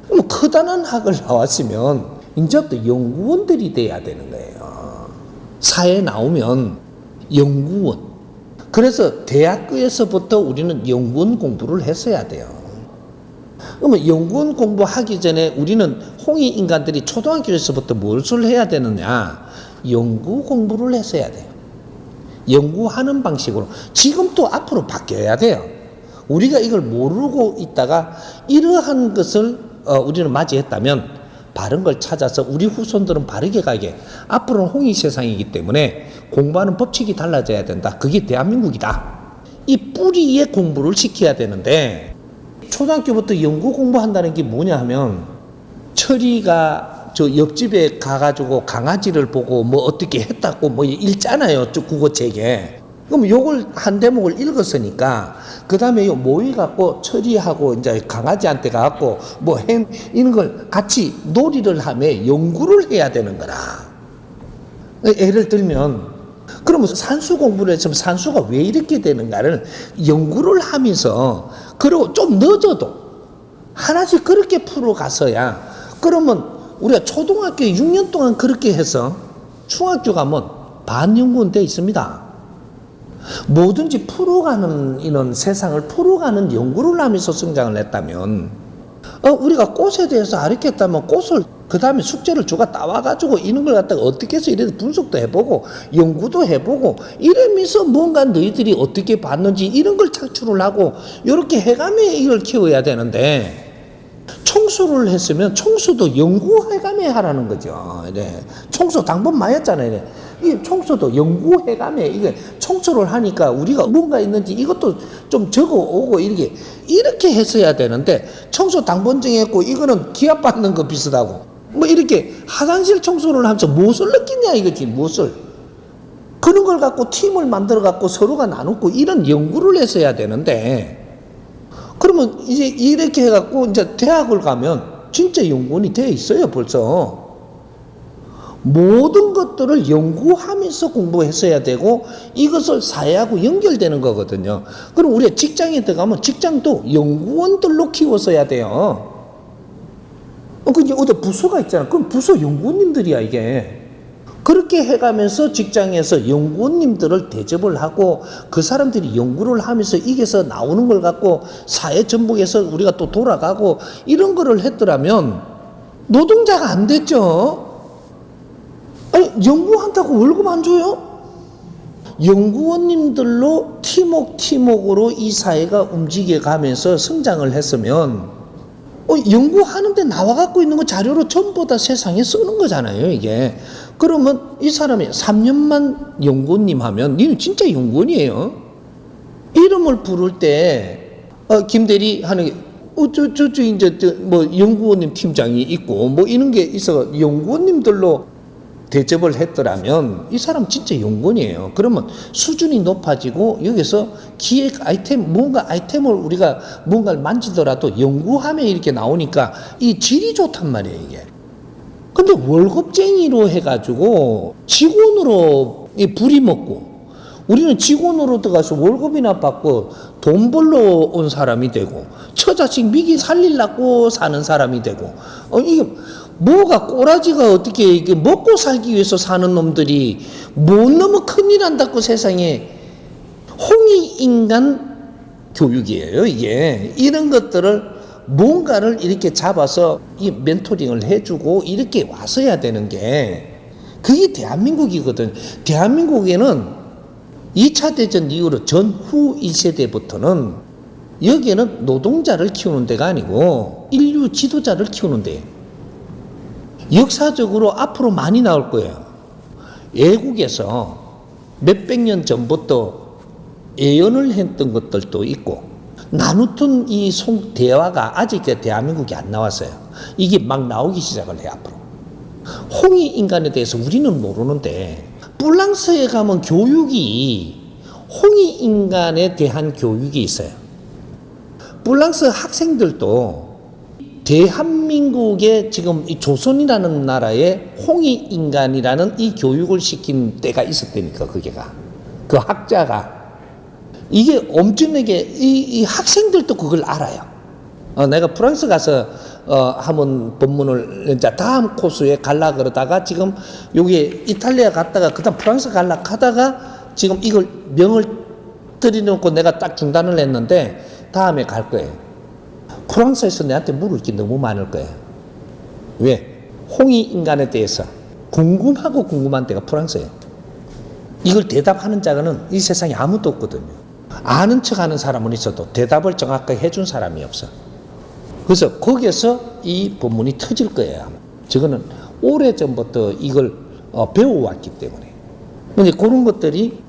Speaker 1: 그럼 커다란 학을 나왔으면 이제부터 연구원들이 돼야 되는 거예요. 사회에 나오면 연구원. 그래서 대학교에서부터 우리는 연구원 공부를 했어야 돼요. 그러면 연구원 공부하기 전에 우리는 홍이 인간들이 초등학교에서부터 무엇을 해야 되느냐? 연구 공부를 했어야 돼요. 연구하는 방식으로. 지금 또 앞으로 바뀌어야 돼요. 우리가 이걸 모르고 있다가 이러한 것을 우리는 맞이했다면 바른 걸 찾아서 우리 후손들은 바르게 가게. 앞으로는 홍이 세상이기 때문에 공부하는 법칙이 달라져야 된다. 그게 대한민국이다. 이 뿌리에 공부를 시켜야 되는데 초등학교부터 연구 공부한다는 게 뭐냐 하면 철이가 저 옆집에 가가지고 강아지를 보고 뭐 어떻게 했다고 뭐 읽잖아요. 국어책에. 그럼 요걸 한 대목을 읽었으니까 그 다음에 요 모의 갖고 처리하고 이제 강아지한테 가갖고 뭐 이런 걸 같이 놀이를 하며 연구를 해야 되는 거라. 예를 들면 그러면 산수 공부를 했으면 산수가 왜 이렇게 되는가를 연구를 하면서 그리고 좀 늦어도 하나씩 그렇게 풀어가서야 그러면 우리가 초등학교에 6년 동안 그렇게 해서 중학교 가면 반연구원 돼 있습니다. 뭐든지 풀어가는 이런 세상을 풀어가는 연구를 하면서 성장을 했다면 우리가 꽃에 대해서 가르쳤다면 꽃을 그 다음에 숙제를 주가 따와가지고 이런 걸 갖다가 어떻게 해서 이래서 분석도 해보고 연구도 해보고 이러면서 뭔가 너희들이 어떻게 봤는지 이런 걸 착출을 하고 이렇게 해가며 이걸 키워야 되는데 청소를 했으면 청소도 연구해가며 하라는 거죠. 네. 청소 당번 마였잖아요. 이 청소도 연구해가며 이게 청소를 하니까 우리가 뭔가 있는지 이것도 좀 적어오고 이렇게 했어야 되는데 청소 당번 정했고 이거는 기합 받는 거 비슷하고 뭐 이렇게 화장실 청소를 하면서 무엇을 느끼냐 이거지 무엇을. 그런 걸 갖고 팀을 만들어 갖고 서로가 나누고 이런 연구를 했어야 되는데 그러면 이제 이렇게 해갖고 이제 대학을 가면 진짜 연구원이 돼 있어요, 벌써. 모든 것들을 연구하면서 공부했어야 되고 이것을 사회하고 연결되는 거거든요. 그럼 우리가 직장에 들어가면 직장도 연구원들로 키웠어야 돼요. 근데 어디 부서가 있잖아. 그럼 부서 연구원님들이야, 이게. 그렇게 해가면서 직장에서 연구원님들을 대접을 하고 그 사람들이 연구를 하면서 이게서 나오는 걸 갖고 사회 전복에서 우리가 또 돌아가고 이런 거를 했더라면 노동자가 안 됐죠. 아니, 연구한다고 월급 안 줘요? 연구원님들로 팀웍으로 이 사회가 움직여가면서 성장을 했으면 연구하는데 나와갖고 있는 거 자료로 전부 다 세상에 쓰는 거잖아요, 이게. 그러면 이 사람이 3년만 연구원님 하면 니는 진짜 연구원이에요. 이름을 부를 때 김대리 하는 게 이제 뭐 연구원님 팀장이 있고 뭐 이런 게 있어 연구원님들로 대접을 했더라면 이 사람 진짜 연구원이에요. 그러면 수준이 높아지고 여기서 기획 아이템, 뭔가 아이템을 우리가 뭔가를 만지더라도 연구하면 이렇게 나오니까 이 질이 좋단 말이에요, 이게. 근데 월급쟁이로 해가지고 직원으로 부리 먹고 우리는 직원으로 들어가서 월급이나 받고 돈 벌러 온 사람이 되고 처자식 미기 살리려고 사는 사람이 되고 이게 뭐가 꼬라지가 어떻게 이게 먹고 살기 위해서 사는 놈들이 뭐 너무 큰일 한다고 세상에 홍익인간 교육이에요, 이게. 이런 것들을 뭔가를 이렇게 잡아서 이 멘토링을 해주고 이렇게 왔어야 되는 게 그게 대한민국이거든. 대한민국에는 2차 대전 이후로 전후 1세대부터는 여기에는 노동자를 키우는 데가 아니고 인류 지도자를 키우는 데예요. 역사적으로 앞으로 많이 나올 거예요. 외국에서 몇백 년 전부터 예언을 했던 것들도 있고 나누던 이 대화가 아직 대한민국에 안 나왔어요. 이게 막 나오기 시작을 해요, 앞으로. 홍익인간에 대해서 우리는 모르는데 프랑스에 가면 교육이 홍익인간에 대한 교육이 있어요. 프랑스 학생들도 대한민국의 지금 이 조선이라는 나라에 홍익인간이라는 이 교육을 시킨 때가 있었다니까, 그게가. 그 학자가. 이게 엄청나게, 이 학생들도 그걸 알아요. 내가 프랑스 가서, 한번 본문을, 이제 다음 코스에 갈라 그러다가 지금 여기 이탈리아 갔다가 그 다음 프랑스 갈라 하다가 지금 이걸 명을 들여놓고 내가 딱 중단을 했는데 다음에 갈 거예요. 프랑스에서 내한테 물을 게 너무 많을 거예요. 왜? 홍익인간에 대해서 궁금한 데가 프랑스예요. 이걸 대답하는 자가는 이 세상에 아무도 없거든요. 아는 척 하는 사람은 있어도 대답을 정확하게 해준 사람이 없어. 그래서 거기에서 이 본문이 터질 거예요. 저거는 오래전부터 이걸 배워왔기 때문에. 근데 그런 것들이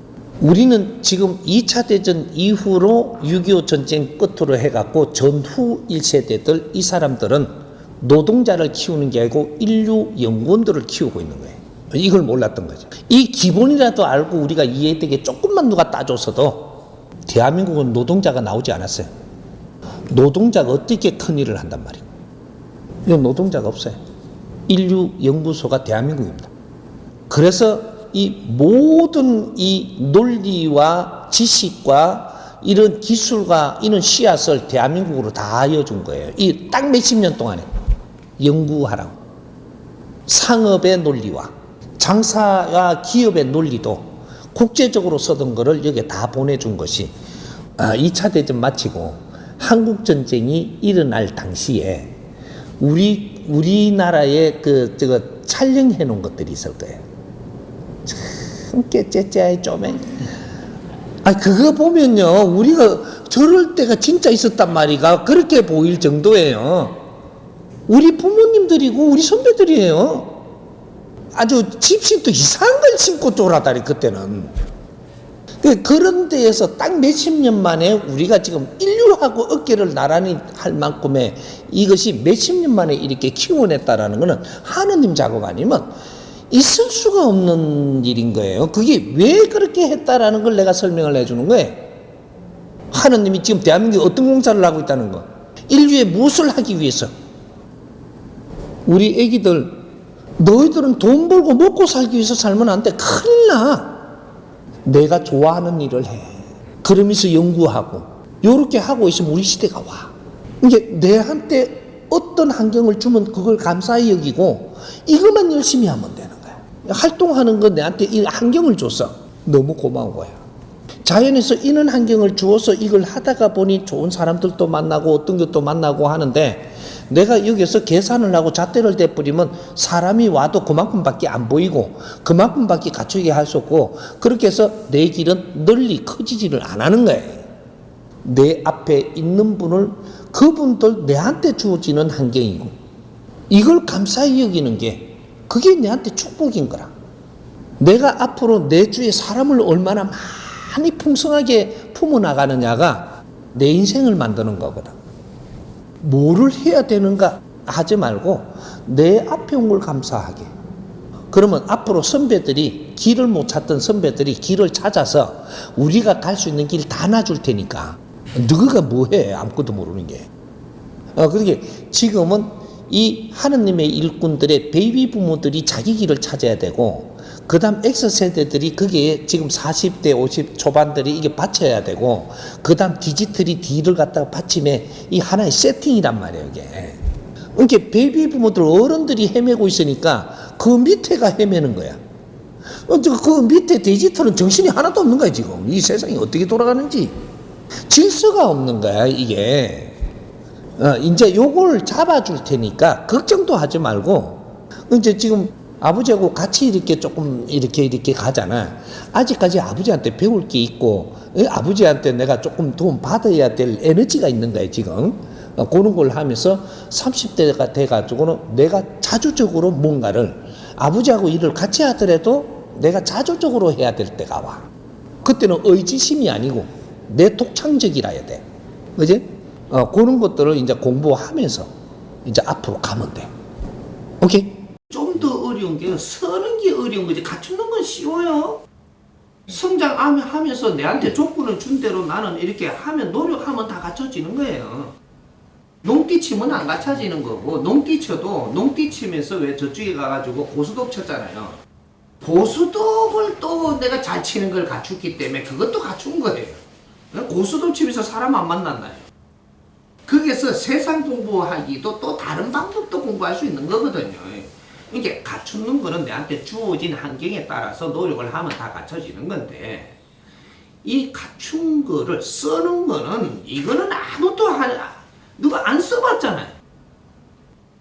Speaker 1: 우리는 지금 2차 대전 이후로 6.25 전쟁 끝으로 해갖고 전후 1세대들 이 사람들은 노동자를 키우는 게 아니고 인류 연구원들을 키우고 있는 거예요. 이걸 몰랐던 거죠. 이 기본이라도 알고 우리가 이해되게 조금만 누가 따줬어도 대한민국은 노동자가 나오지 않았어요. 노동자가 어떻게 큰 일을 한단 말이에요. 이건 노동자가 없어요. 인류 연구소가 대한민국입니다. 그래서 이 모든 이 논리와 지식과 이런 기술과 이런 씨앗을 대한민국으로 다 알려준 거예요. 이 딱 몇십 년 동안에 연구하라고. 상업의 논리와 장사와 기업의 논리도 국제적으로 쓰던 거를 여기에 다 보내준 것이 2차 대전 마치고 한국전쟁이 일어날 당시에 우리나라에 저거 촬영해 놓은 것들이 있을 거예요. 참 깨째째이 쪼매. 그거 보면요, 우리가 저럴 때가 진짜 있었단 말이가 그렇게 보일 정도예요. 우리 부모님들이고 우리 선배들이에요. 아주 집신도 이상한 걸 신고 돌아다니, 그때는. 그런 데에서 딱 몇십 년 만에 우리가 지금 인류하고 어깨를 나란히 할 만큼의 이것이 몇십 년 만에 이렇게 키워냈다라는 것은 하느님 작업 아니면 있을 수가 없는 일인 거예요. 그게 왜 그렇게 했다라는 걸 내가 설명을 해주는 거예요. 하느님이 지금 대한민국에 어떤 공사를 하고 있다는 거. 인류에 무엇을 하기 위해서. 우리 애기들, 너희들은 돈 벌고 먹고 살기 위해서 살면 안 돼. 큰일 나. 내가 좋아하는 일을 해. 그러면서 연구하고. 요렇게 하고 있으면 우리 시대가 와. 이게 내한테 어떤 환경을 주면 그걸 감사히 여기고 이것만 열심히 하면 되는 거야. 활동하는 거 내한테 이 환경을 줬어. 너무 고마운 거야. 자연에서 이런 환경을 주어서 이걸 하다가 보니 좋은 사람들도 만나고 어떤 것도 만나고 하는데 내가 여기서 계산을 하고 잣대를 대버리면 사람이 와도 그만큼밖에 안 보이고 그만큼밖에 갖추게 할 수 없고 그렇게 해서 내 길은 널리 커지지를 안 하는 거예요. 내 앞에 있는 분을 그분들 내한테 주어지는 환경이고 이걸 감사히 여기는 게 그게 내한테 축복인 거라. 내가 앞으로 내 주위에 사람을 얼마나 많이 풍성하게 품어나가느냐가 내 인생을 만드는 거거든. 뭐를 해야 되는가 하지 말고 내 앞에 온 걸 감사하게. 그러면 앞으로 선배들이 길을 못 찾던 선배들이 길을 찾아서 우리가 갈 수 있는 길 다 놔줄 테니까 너가 뭐해 아무것도 모르는 게. 그러게 지금은 이 하느님의 일꾼들의 베이비 부모들이 자기 길을 찾아야 되고 그 다음 X세대들이 그게 지금 40대 50 초반들이 이게 받쳐야 되고 그 다음 디지털이 뒤를 갖다가 받침에 이 하나의 세팅이란 말이에요 이게. 이렇게 베이비 부모들 어른들이 헤매고 있으니까 그 밑에가 헤매는 거야. 그 밑에 디지털은 정신이 하나도 없는 거야 지금. 이 세상이 어떻게 돌아가는지 질서가 없는 거야 이게. 이제 요걸 잡아줄 테니까 걱정도 하지 말고 이제 지금 아버지하고 같이 이렇게 조금 이렇게 가잖아. 아직까지 아버지한테 배울 게 있고 아버지한테 내가 조금 도움 받아야 될 에너지가 있는 거야 지금. 그런 걸 하면서 30대가 돼가지고는 내가 자주적으로 뭔가를 아버지하고 일을 같이 하더라도 내가 자주적으로 해야 될 때가 와. 그때는 의지심이 아니고 내 독창적이라야 돼. 그지? 그런 것들을 이제 공부하면서 이제 앞으로 가면 돼. 오케이? 좀 더 어려운 게 서는 게 어려운 거지. 갖추는 건 쉬워요. 성장하면서 내한테 조건을 준 대로 나는 이렇게 하면 노력하면 다 갖춰지는 거예요. 농띠 치면 안 갖춰지는 거고 농띠 쳐도 농띠 치면서 왜 저쪽에 가가지고 고수톱 쳤잖아요. 고수톱을 또 내가 잘 치는 걸 갖췄기 때문에 그것도 갖춘 거예요. 고수톱 치면서 사람 안 만났나요? 거기서 세상 공부하기도 또 다른 방법도 공부할 수 있는 거거든요. 이게 갖추는 거는 내한테 주어진 환경에 따라서 노력을 하면 다 갖춰지는 건데 이 갖춘 거를 쓰는 거는 이거는 아무도 누가 안 써봤잖아요.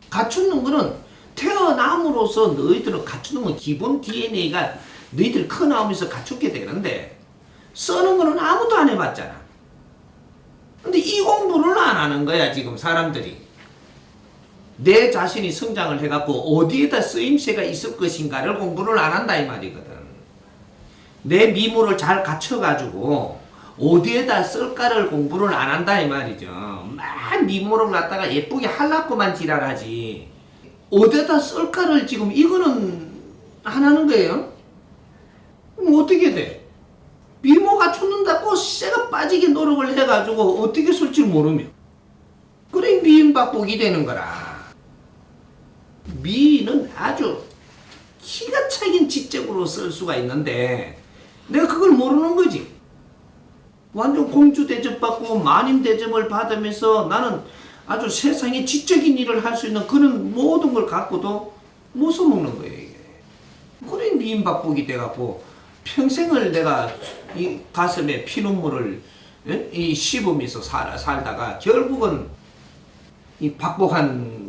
Speaker 1: 갖추는 거는 태어남으로서 너희들은 갖추는 건 기본 DNA가 너희들 커 나오면서 갖추게 되는데 쓰는 거는 아무도 안 해봤잖아. 근데 이 공부를 안 하는 거야 지금 사람들이. 내 자신이 성장을 해갖고 어디에다 쓰임새가 있을 것인가를 공부를 안 한다 이 말이거든. 내 미모를 잘 갖춰가지고 어디에다 쓸까를 공부를 안 한다 이 말이죠. 막 미모를 갖다가 예쁘게 하려고만 지랄하지 어디에다 쓸까를 지금 이거는 안 하는 거예요. 그럼 어떻게 돼? 미모 갖춘다고 쇠가 빠지게 노력을 해가지고 어떻게 쓸 줄 모르며 그래 미인박복이 되는 거라. 미인은 아주 기가 차긴 지적으로 쓸 수가 있는데 내가 그걸 모르는 거지. 완전 공주 대접받고 마님 대접을 받으면서 나는 아주 세상에 지적인 일을 할 수 있는 그런 모든 걸 갖고도 못 써먹는 거예요 이게. 그래 미인박복이 돼갖고 평생을 내가 이 가슴에 피눈물을 이 씹으면서 살다가 결국은 이 박복한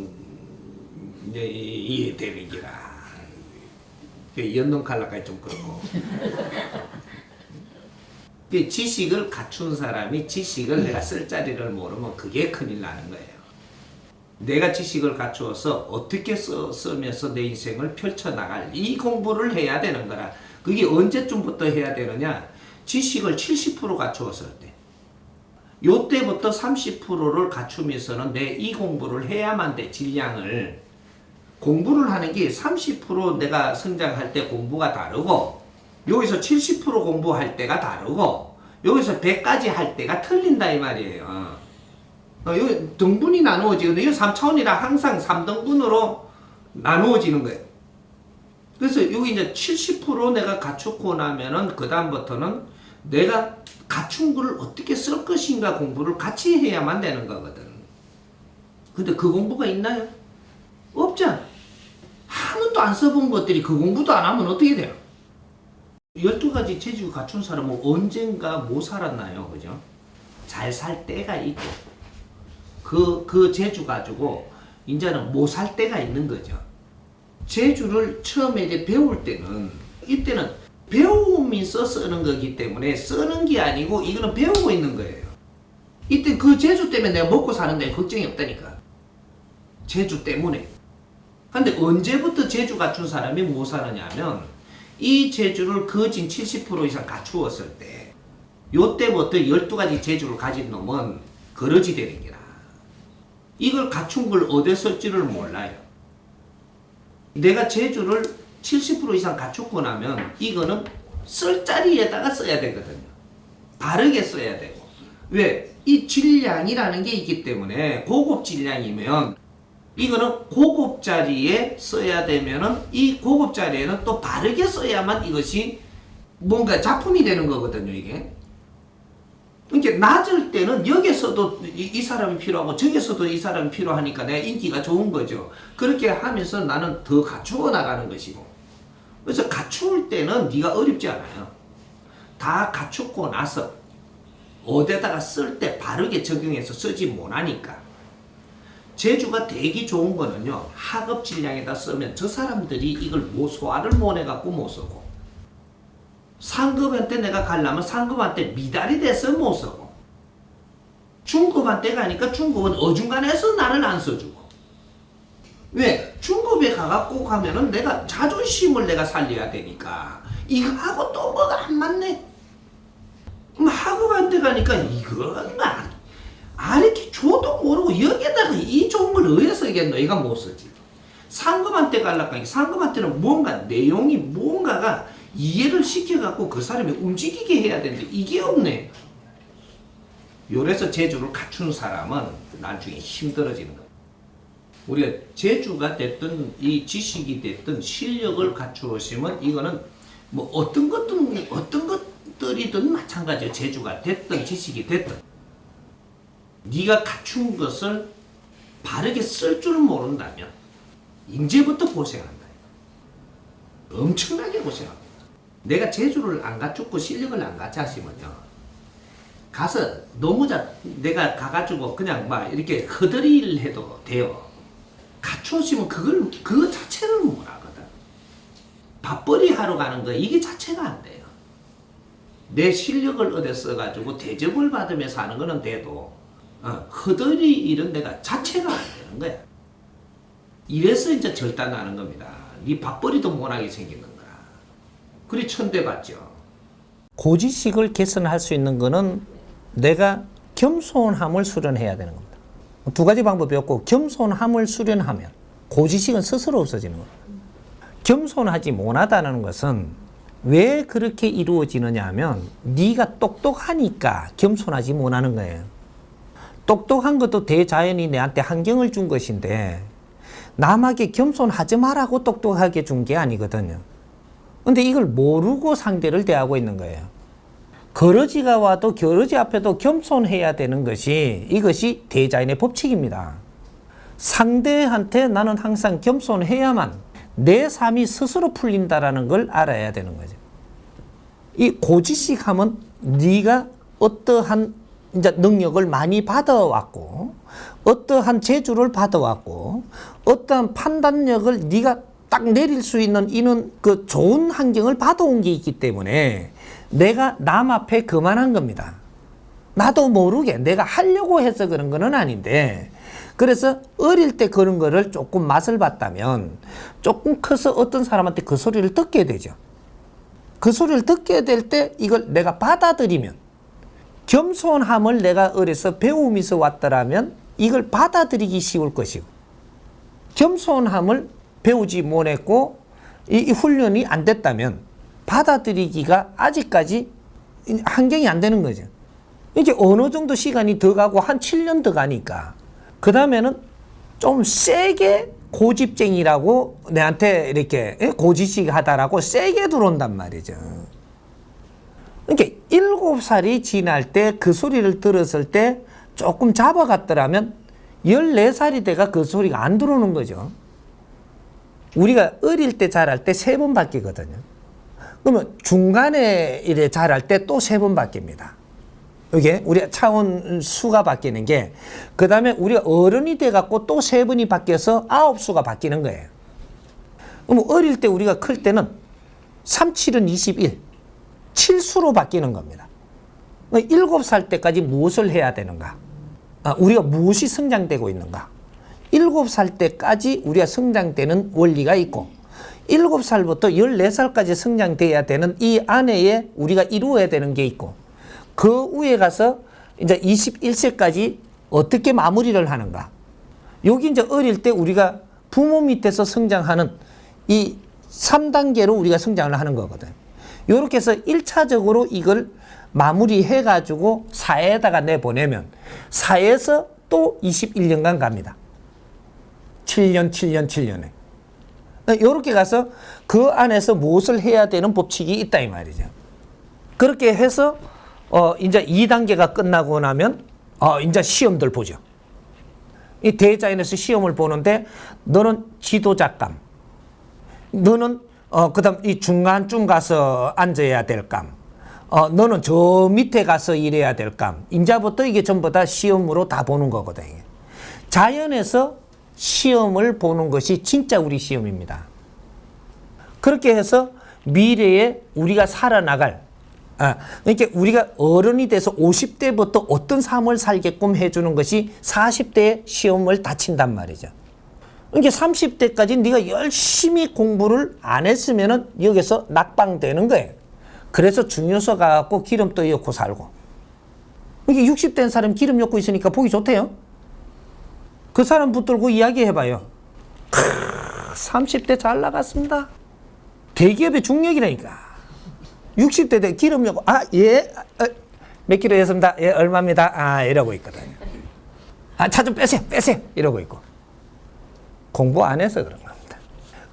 Speaker 1: 이제 이게 되는 기라. 연놈 칼라까지 좀 그렇고. 지식을 갖춘 사람이 지식을 내가 쓸 자리를 모르면 그게 큰일 나는 거예요. 내가 지식을 갖추어서 어떻게 쓰면서 내 인생을 펼쳐나갈 이 공부를 해야 되는 거라. 그게 언제쯤부터 해야 되느냐? 지식을 70% 갖추었을 때. 요때부터 30%를 갖추면서는 내 이 공부를 해야만 돼. 질량을. 공부를 하는 게 30% 내가 성장할 때 공부가 다르고 여기서 70% 공부할 때가 다르고 여기서 100까지 할 때가 틀린다 이 말이에요. 여기 등분이 나누어지거든요. 3차원이라 항상 3등분으로 나누어지는 거예요. 그래서 여기 이제 70% 내가 갖추고 나면은 그 다음부터는 내가 갖춘 걸 어떻게 쓸 것인가 공부를 같이 해야만 되는 거거든. 근데 그 공부가 있나요? 없잖아. 한 번도 안 써본 것들이 그 공부도 안 하면 어떻게 돼요? 12가지 재주 갖춘 사람은 언젠가 못 살았나요? 그죠? 잘 살 때가 있고, 그 재주 가지고 이제는 못 살 때가 있는 거죠. 재주를 처음에 이제 배울 때는, 이때는 배우면서 쓰는 거기 때문에 쓰는 게 아니고 이거는 배우고 있는 거예요. 이때 그 재주 때문에 내가 먹고 사는데 걱정이 없다니까. 재주 때문에. 근데 언제부터 재주 갖춘 사람이 못 사느냐 하면, 이 재주를 거진 70% 이상 갖추었을 때, 요때부터 12가지 재주를 가진 놈은 거러지 되는 게라. 이걸 갖춘 걸 어디에 쓸지를 몰라요. 내가 재주를 70% 이상 갖추고 나면 이거는 쓸 자리에다가 써야 되거든요. 바르게 써야 되고. 왜? 이 질량이라는 게 있기 때문에, 고급 질량이면 이거는 고급 자리에 써야 되면은, 이 고급 자리에는 또 바르게 써야만 이것이 뭔가 작품이 되는 거거든요, 이게. 그러니까 낮을 때는 여기서도 이 사람이 필요하고 저기서도 이 사람이 필요하니까 내가 인기가 좋은 거죠. 그렇게 하면서 나는 더 갖추어 나가는 것이고. 그래서 갖추을 때는 네가 어렵지 않아요. 다 갖추고 나서 어디다가 쓸 때 바르게 적용해서 쓰지 못하니까. 재주가 되게 좋은 거는요, 하급 질량에다 쓰면 저 사람들이 이걸 소화를 못 해갖고 못 쓰고, 상급한테 내가 가려면 상급한테 미달이 돼서 못 쓰고, 중급한테 가니까 중급은 어중간해서 나를 안 써주고. 왜? 중급에 가갖고 가면은 내가 자존심을 내가 살려야 되니까 이거하고 또 뭐가 안 맞네. 하급한테 가니까 이건 이렇게 줘도 모르고 여기에다가 이 좋은 걸 어디에 쓰겠노? 얘가 못 쓰지. 상급한테 가려니까 상급한테는 뭔가 내용이 뭔가가 이해를 시켜갖고 그 사람이 움직이게 해야 되는데 이게 없네. 요래서 재주를 갖춘 사람은 나중에 힘들어지는 거예요. 우리가 재주가 됐든 이 지식이 됐든 실력을 갖추었으면 이거는 뭐 어떤 것들이든 마찬가지예요. 재주가 됐든 지식이 됐든 네가 갖춘 것을 바르게 쓸 줄 모른다면 이제부터 고생한다. 엄청나게 고생합니다. 내가 재주를 안 갖추고 실력을 안 갖췄으면요, 가서 너무 내가 가가지고 그냥 막 이렇게 허드리를 해도 돼요. 갖추었으면 그거 자체를 못 하거든. 밥벌이 하러 가는 거 이게 자체가 안 돼요. 내 실력을 얻어 써가지고 대접을 받으면서 하는 거는 돼도 허드리 일은 내가 자체가 안 되는 거야. 이래서 이제 절단나는 겁니다. 네 밥벌이도 못하게 생기는 거야. 그리 천대받죠. 고지식을 개선할 수 있는 거는 내가 겸손함을 수련해야 되는 겁니다. 두 가지 방법이었고, 겸손함을 수련하면 고지식은 스스로 없어지는 겁니다. 겸손하지 못하다는 것은 왜 그렇게 이루어지느냐 하면 네가 똑똑하니까 겸손하지 못하는 거예요. 똑똑한 것도 대자연이 내한테 환경을 준 것인데 남에게 겸손하지 말라고 똑똑하게 준 게 아니거든요. 근데 이걸 모르고 상대를 대하고 있는 거예요. 거러지가 와도 거러지 앞에도 겸손해야 되는 것이, 이것이 대자연의 법칙입니다. 상대한테 나는 항상 겸손해야만 내 삶이 스스로 풀린다라는 걸 알아야 되는 거죠. 이 고지식 하면 네가 어떠한 이제 능력을 많이 받아왔고, 어떠한 재주를 받아왔고, 어떠한 판단력을 네가 딱 내릴 수 있는 이런 그 좋은 환경을 받아온 게 있기 때문에 내가 남 앞에 그만한 겁니다. 나도 모르게 내가 하려고 해서 그런 거는 아닌데, 그래서 어릴 때 그런 거를 조금 맛을 봤다면 조금 커서 어떤 사람한테 그 소리를 듣게 되죠. 그 소리를 듣게 될 때 이걸 내가 받아들이면, 겸손함을 내가 어려서 배우면서 왔더라면 이걸 받아들이기 쉬울 것이고, 겸손함을 배우지 못했고 이 훈련이 안 됐다면 받아들이기가 아직까지 환경이 안 되는 거죠. 이제 어느 정도 시간이 더 가고 한 7년 더 가니까 그 다음에는 좀 세게 고집쟁이라고 내한테 이렇게 고지식 하다라고 세게 들어온단 말이죠. 그러니까 7살이 지날 때 그 소리를 들었을 때 조금 잡아갔더라면 14살이 돼가 그 소리가 안 들어오는 거죠. 우리가 어릴 때 자랄 때 3번 바뀌거든요. 그러면 중간에 이래 자랄 때 또 3번 바뀝니다. 이게 우리가 차원 수가 바뀌는 게, 그 다음에 우리가 어른이 돼갖고 또 3번이 바뀌어서 9수가 바뀌는 거예요. 그럼 어릴 때 우리가 클 때는 3, 7은 21, 7수로 바뀌는 겁니다. 7살 때까지 무엇을 해야 되는가? 우리가 무엇이 성장되고 있는가? 7살 때까지 우리가 성장되는 원리가 있고, 7살부터 14살까지 성장돼야 되는 이 안에 우리가 이루어야 되는 게 있고, 그 위에 가서 이제 21세까지 어떻게 마무리를 하는가? 여기 이제 어릴 때 우리가 부모 밑에서 성장하는 이 3단계로 우리가 성장을 하는 거거든. 요렇게 해서 1차적으로 이걸 마무리해 가지고 사회에다가 내보내면 사회에서 또 21년간 갑니다. 7년, 7년, 7년에. 요렇게 가서 그 안에서 무엇을 해야 되는 법칙이 있다 이 말이죠. 그렇게 해서 이제 2단계가 끝나고 나면 이제 시험들 보죠. 이 대자연에서 시험을 보는데, 너는 지도자감, 너는 그다음 이 중간쯤 가서 앉아야 될 감, 너는 저 밑에 가서 일해야 될 감. 이제부터 이게 전부 다 시험으로 다 보는 거거든요. 자연에서 시험을 보는 것이 진짜 우리 시험입니다. 그렇게 해서 미래에 우리가 살아나갈, 그러니까 우리가 어른이 돼서 50대부터 어떤 삶을 살게끔 해주는 것이 40대의 시험을 다 친단 말이죠. 그러니까 30대까지 네가 열심히 공부를 안 했으면은 여기서 낙방되는 거예요. 그래서 중요서 가갖고 기름도 엮고 살고. 이게 60 된 사람 기름 엮고 있으니까 보기 좋대요. 그 사람 붙들고 이야기해봐요. 30대 잘 나갔습니다. 대기업의 중력이라니까. 60대 돼 기름 엮고, 예, 몇 킬로 했습니다. 예, 얼마입니다. 이러고 있거든요. 차 좀 빼세요, 이러고 있고. 공부 안 해서 그런 겁니다.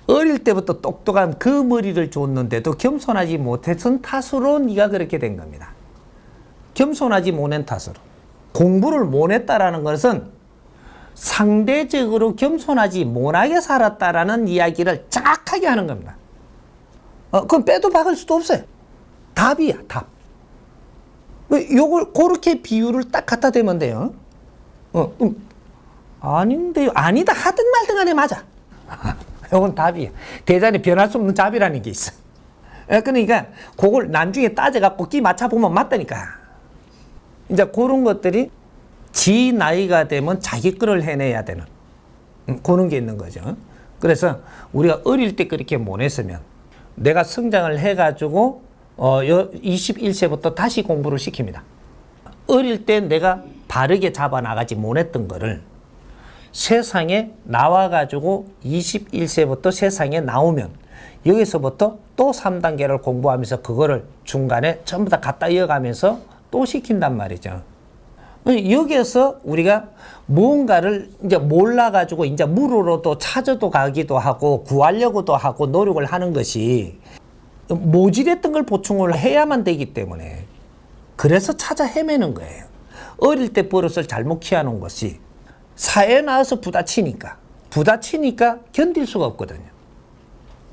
Speaker 1: 어릴 때부터 똑똑한 그 머리를 줬는데도 겸손하지 못했던 탓으로 네가 그렇게 된 겁니다. 겸손하지 못한 탓으로. 공부를 못했다라는 것은 상대적으로 겸손하지 못하게 살았다라는 이야기를 정확하게 하는 겁니다. 그건 빼도 박을 수도 없어요. 답이야, 답. 요걸 그렇게 비유를 딱 갖다 대면 돼요. 아닌데요. 아니다 하든 말든 간에 맞아. 요건 답이야. 대단히 변할 수 없는 답이라는 게 있어. 그러니까 그걸 나중에 따져갖고 끼 맞춰보면 맞다니까. 이제 그런 것들이 지 나이가 되면 자기 거를 해내야 되는 그런 게 있는 거죠. 그래서 우리가 어릴 때 그렇게 못했으면 내가 성장을 해가지고 21세부터 다시 공부를 시킵니다. 어릴 때 내가 바르게 잡아나가지 못했던 거를 세상에 나와가지고 21세부터 세상에 나오면 여기서부터 또 3단계를 공부하면서 그거를 중간에 전부 다 갖다 이어가면서 또 시킨단 말이죠. 여기에서 우리가 뭔가를 이제 몰라가지고 이제 물으러도 찾아도 가기도 하고 구하려고도 하고 노력을 하는 것이 모질했던 걸 보충을 해야만 되기 때문에 그래서 찾아 헤매는 거예요. 어릴 때 버릇을 잘못 키워놓은 것이 사회에 나와서 부딪히니까 견딜 수가 없거든요.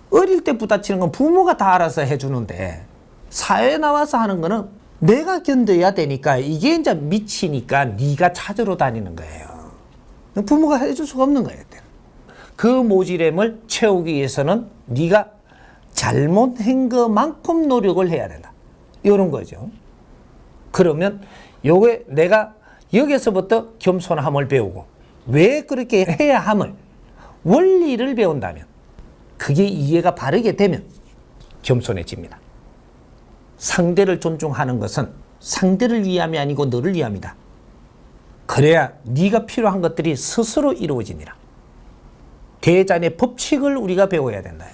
Speaker 1: 어릴 때 부딪히는 건 부모가 다 알아서 해주는데 사회에 나와서 하는 거는 내가 견뎌야 되니까 이게 이제 미치니까 네가 찾으러 다니는 거예요. 부모가 해줄 수가 없는 거예요. 그 모질함을 채우기 위해서는 네가 잘못한 것만큼 노력을 해야 된다. 이런 거죠. 그러면 요게 내가 여기서부터 겸손함을 배우고 왜 그렇게 해야 함을 원리를 배운다면 그게 이해가 바르게 되면 겸손해집니다. 상대를 존중하는 것은 상대를 위함이 아니고 너를 위함이다. 그래야 네가 필요한 것들이 스스로 이루어지니라. 대자연의 법칙을 우리가 배워야 된다.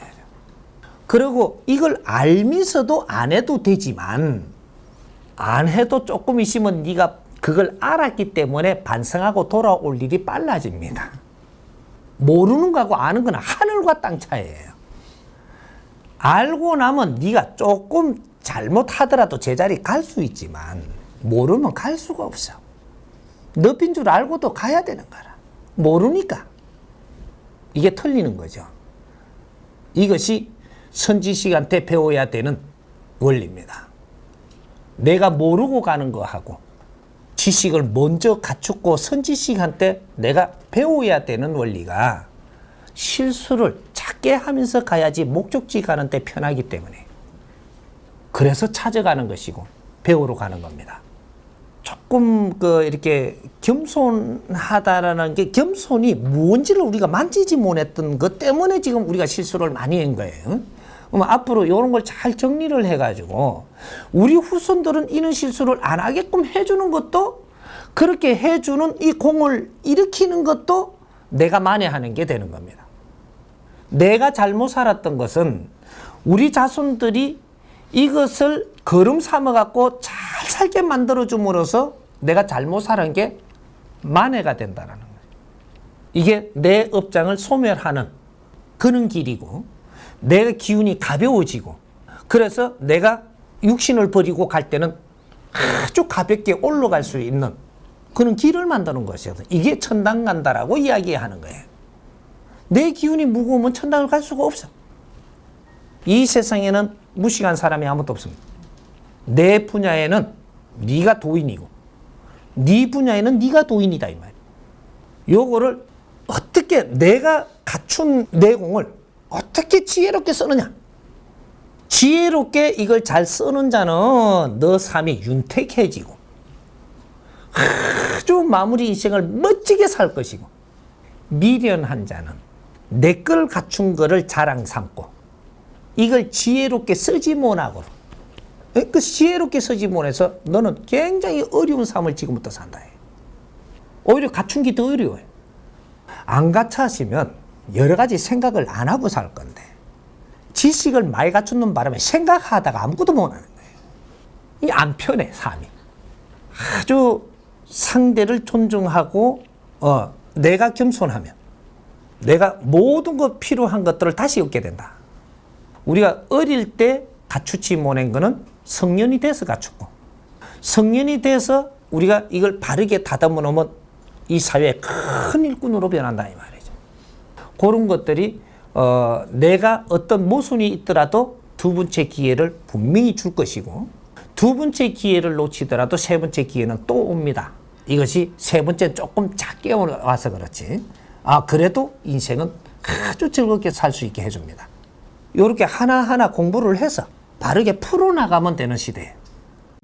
Speaker 1: 그리고 이걸 알면서도 안 해도 되지만 안 해도 조금 있으면 네가 그걸 알았기 때문에 반성하고 돌아올 일이 빨라집니다. 모르는 거하고 아는 건 하늘과 땅 차이예요. 알고 나면 네가 조금 잘못하더라도 제자리 갈 수 있지만 모르면 갈 수가 없어. 늪인 줄 알고도 가야 되는 거라. 모르니까. 이게 틀리는 거죠. 이것이 선지식한테 배워야 되는 원리입니다. 내가 모르고 가는 거하고 지식을 먼저 갖추고 선지식한테 내가 배워야 되는 원리가 실수를 작게 하면서 가야지 목적지 가는 데 편하기 때문에 그래서 찾아가는 것이고 배우러 가는 겁니다. 조금 이렇게 겸손하다라는 게 겸손이 뭔지를 우리가 만지지 못했던 것 때문에 지금 우리가 실수를 많이 한 거예요. 그럼 앞으로 이런 걸 잘 정리를 해가지고 우리 후손들은 이런 실수를 안 하게끔 해주는 것도 그렇게 해주는 이 공을 일으키는 것도 내가 만회하는 게 되는 겁니다. 내가 잘못 살았던 것은 우리 자손들이 이것을 걸음 삼아갖고 잘 살게 만들어줌으로써 내가 잘못 살은 게 만회가 된다는 거예요. 이게 내 업장을 소멸하는 그런 길이고 내 기운이 가벼워지고 그래서 내가 육신을 버리고 갈 때는 아주 가볍게 올라갈 수 있는 그런 길을 만드는 것이어서 이게 천당 간다라고 이야기하는 거예요. 내 기운이 무거우면 천당을 갈 수가 없어. 이 세상에는 무식한 사람이 아무도 없습니다. 내 분야에는 네가 도인이고 네 분야에는 네가 도인이다 이 말이에요. 요거를 어떻게 내가 갖춘 내공을 어떻게 지혜롭게 쓰느냐. 지혜롭게 이걸 잘 쓰는 자는 너 삶이 윤택해지고 아주 마무리 인생을 멋지게 살 것이고 미련한 자는 내 걸 갖춘 거를 자랑 삼고 이걸 지혜롭게 쓰지 못하고 그 지혜롭게 쓰지 못해서 너는 굉장히 어려운 삶을 지금부터 산다. 오히려 갖춘 게 더 어려워요. 안 갖춰지면 여러 가지 생각을 안 하고 살 건데 지식을 많이 갖추는 바람에 생각하다가 아무것도 못하는 거예요. 이 안 편해 삶이. 아주 상대를 존중하고 내가 겸손하면 내가 모든 것 필요한 것들을 다시 얻게 된다. 우리가 어릴 때 갖추지 못한 거는 성년이 돼서 갖추고 성년이 돼서 우리가 이걸 바르게 다듬어 놓으면 이 사회의 큰 일꾼으로 변한다 이 말이죠. 그런 것들이 내가 어떤 모순이 있더라도 두 번째 기회를 분명히 줄 것이고 두 번째 기회를 놓치더라도 세 번째 기회는 또 옵니다. 이것이 세 번째 조금 작게 와서 그렇지. 그래도 인생은 아주 즐겁게 살 수 있게 해줍니다. 이렇게 하나하나 공부를 해서 바르게 풀어나가면 되는 시대예요.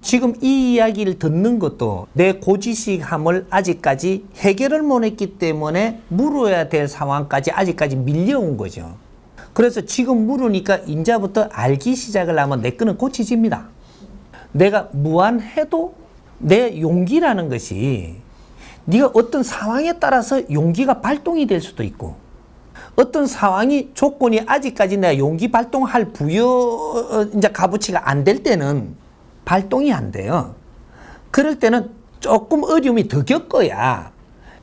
Speaker 1: 지금 이 이야기를 듣는 것도 내 고지식함을 아직까지 해결을 못했기 때문에 물어야 될 상황까지 아직까지 밀려온 거죠. 그래서 지금 물으니까 이제부터 알기 시작을 하면 내 거는 고치집니다. 내가 무한해도 내 용기라는 것이 네가 어떤 상황에 따라서 용기가 발동이 될 수도 있고 어떤 상황이 조건이 아직까지 내가 용기 발동할 이제 값어치가 안 될 때는 발동이 안 돼요. 그럴 때는 조금 어려움이 더 겪어야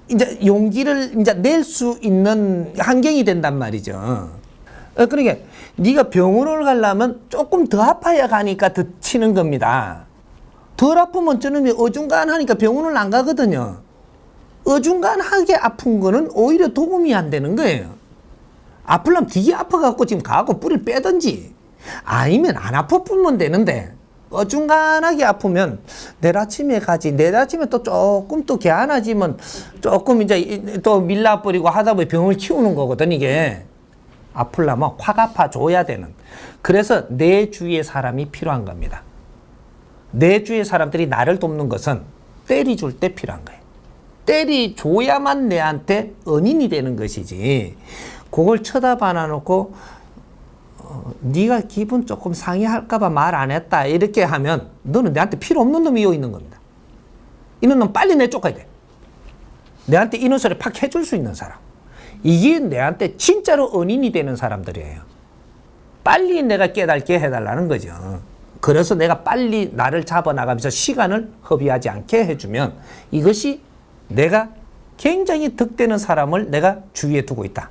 Speaker 1: 이제 용기를 이제 낼 수 있는 환경이 된단 말이죠. 그러니까 네가 병원을 가려면 조금 더 아파야 가니까 더 치는 겁니다. 덜 아프면 저놈이 어중간하니까 병원을 안 가거든요. 어중간하게 아픈 거는 오히려 도움이 안 되는 거예요. 아플라면 되게 아파갖고 지금 가고 뿌리를 빼든지 아니면 안 아프면 되는데 어중간하게 아프면 내일 아침에 가지. 내일 아침에 또 조금 또 개안아지면 조금 이제 또 밀라버리고 하다 보니 병을 키우는 거거든 이게. 아플라면 확 아파줘야 되는. 그래서 내 주위에 사람이 필요한 겁니다. 내 주위의 사람들이 나를 돕는 것은 때려줄 때 필요한 거예요. 때려줘야만 내한테 은인이 되는 것이지 그걸 쳐다봐 놔놓고 네가 기분 조금 상해할까봐 말 안 했다 이렇게 하면 너는 내한테 필요 없는 놈이 있는 겁니다. 이런 놈 빨리 내쫓아야 돼. 내한테 이런 소리 팍 해줄 수 있는 사람. 이게 내한테 진짜로 은인이 되는 사람들이에요. 빨리 내가 깨닫게 해달라는 거죠. 그래서 내가 빨리 나를 잡아나가면서 시간을 허비하지 않게 해주면 이것이 내가 굉장히 득되는 사람을 내가 주위에 두고 있다.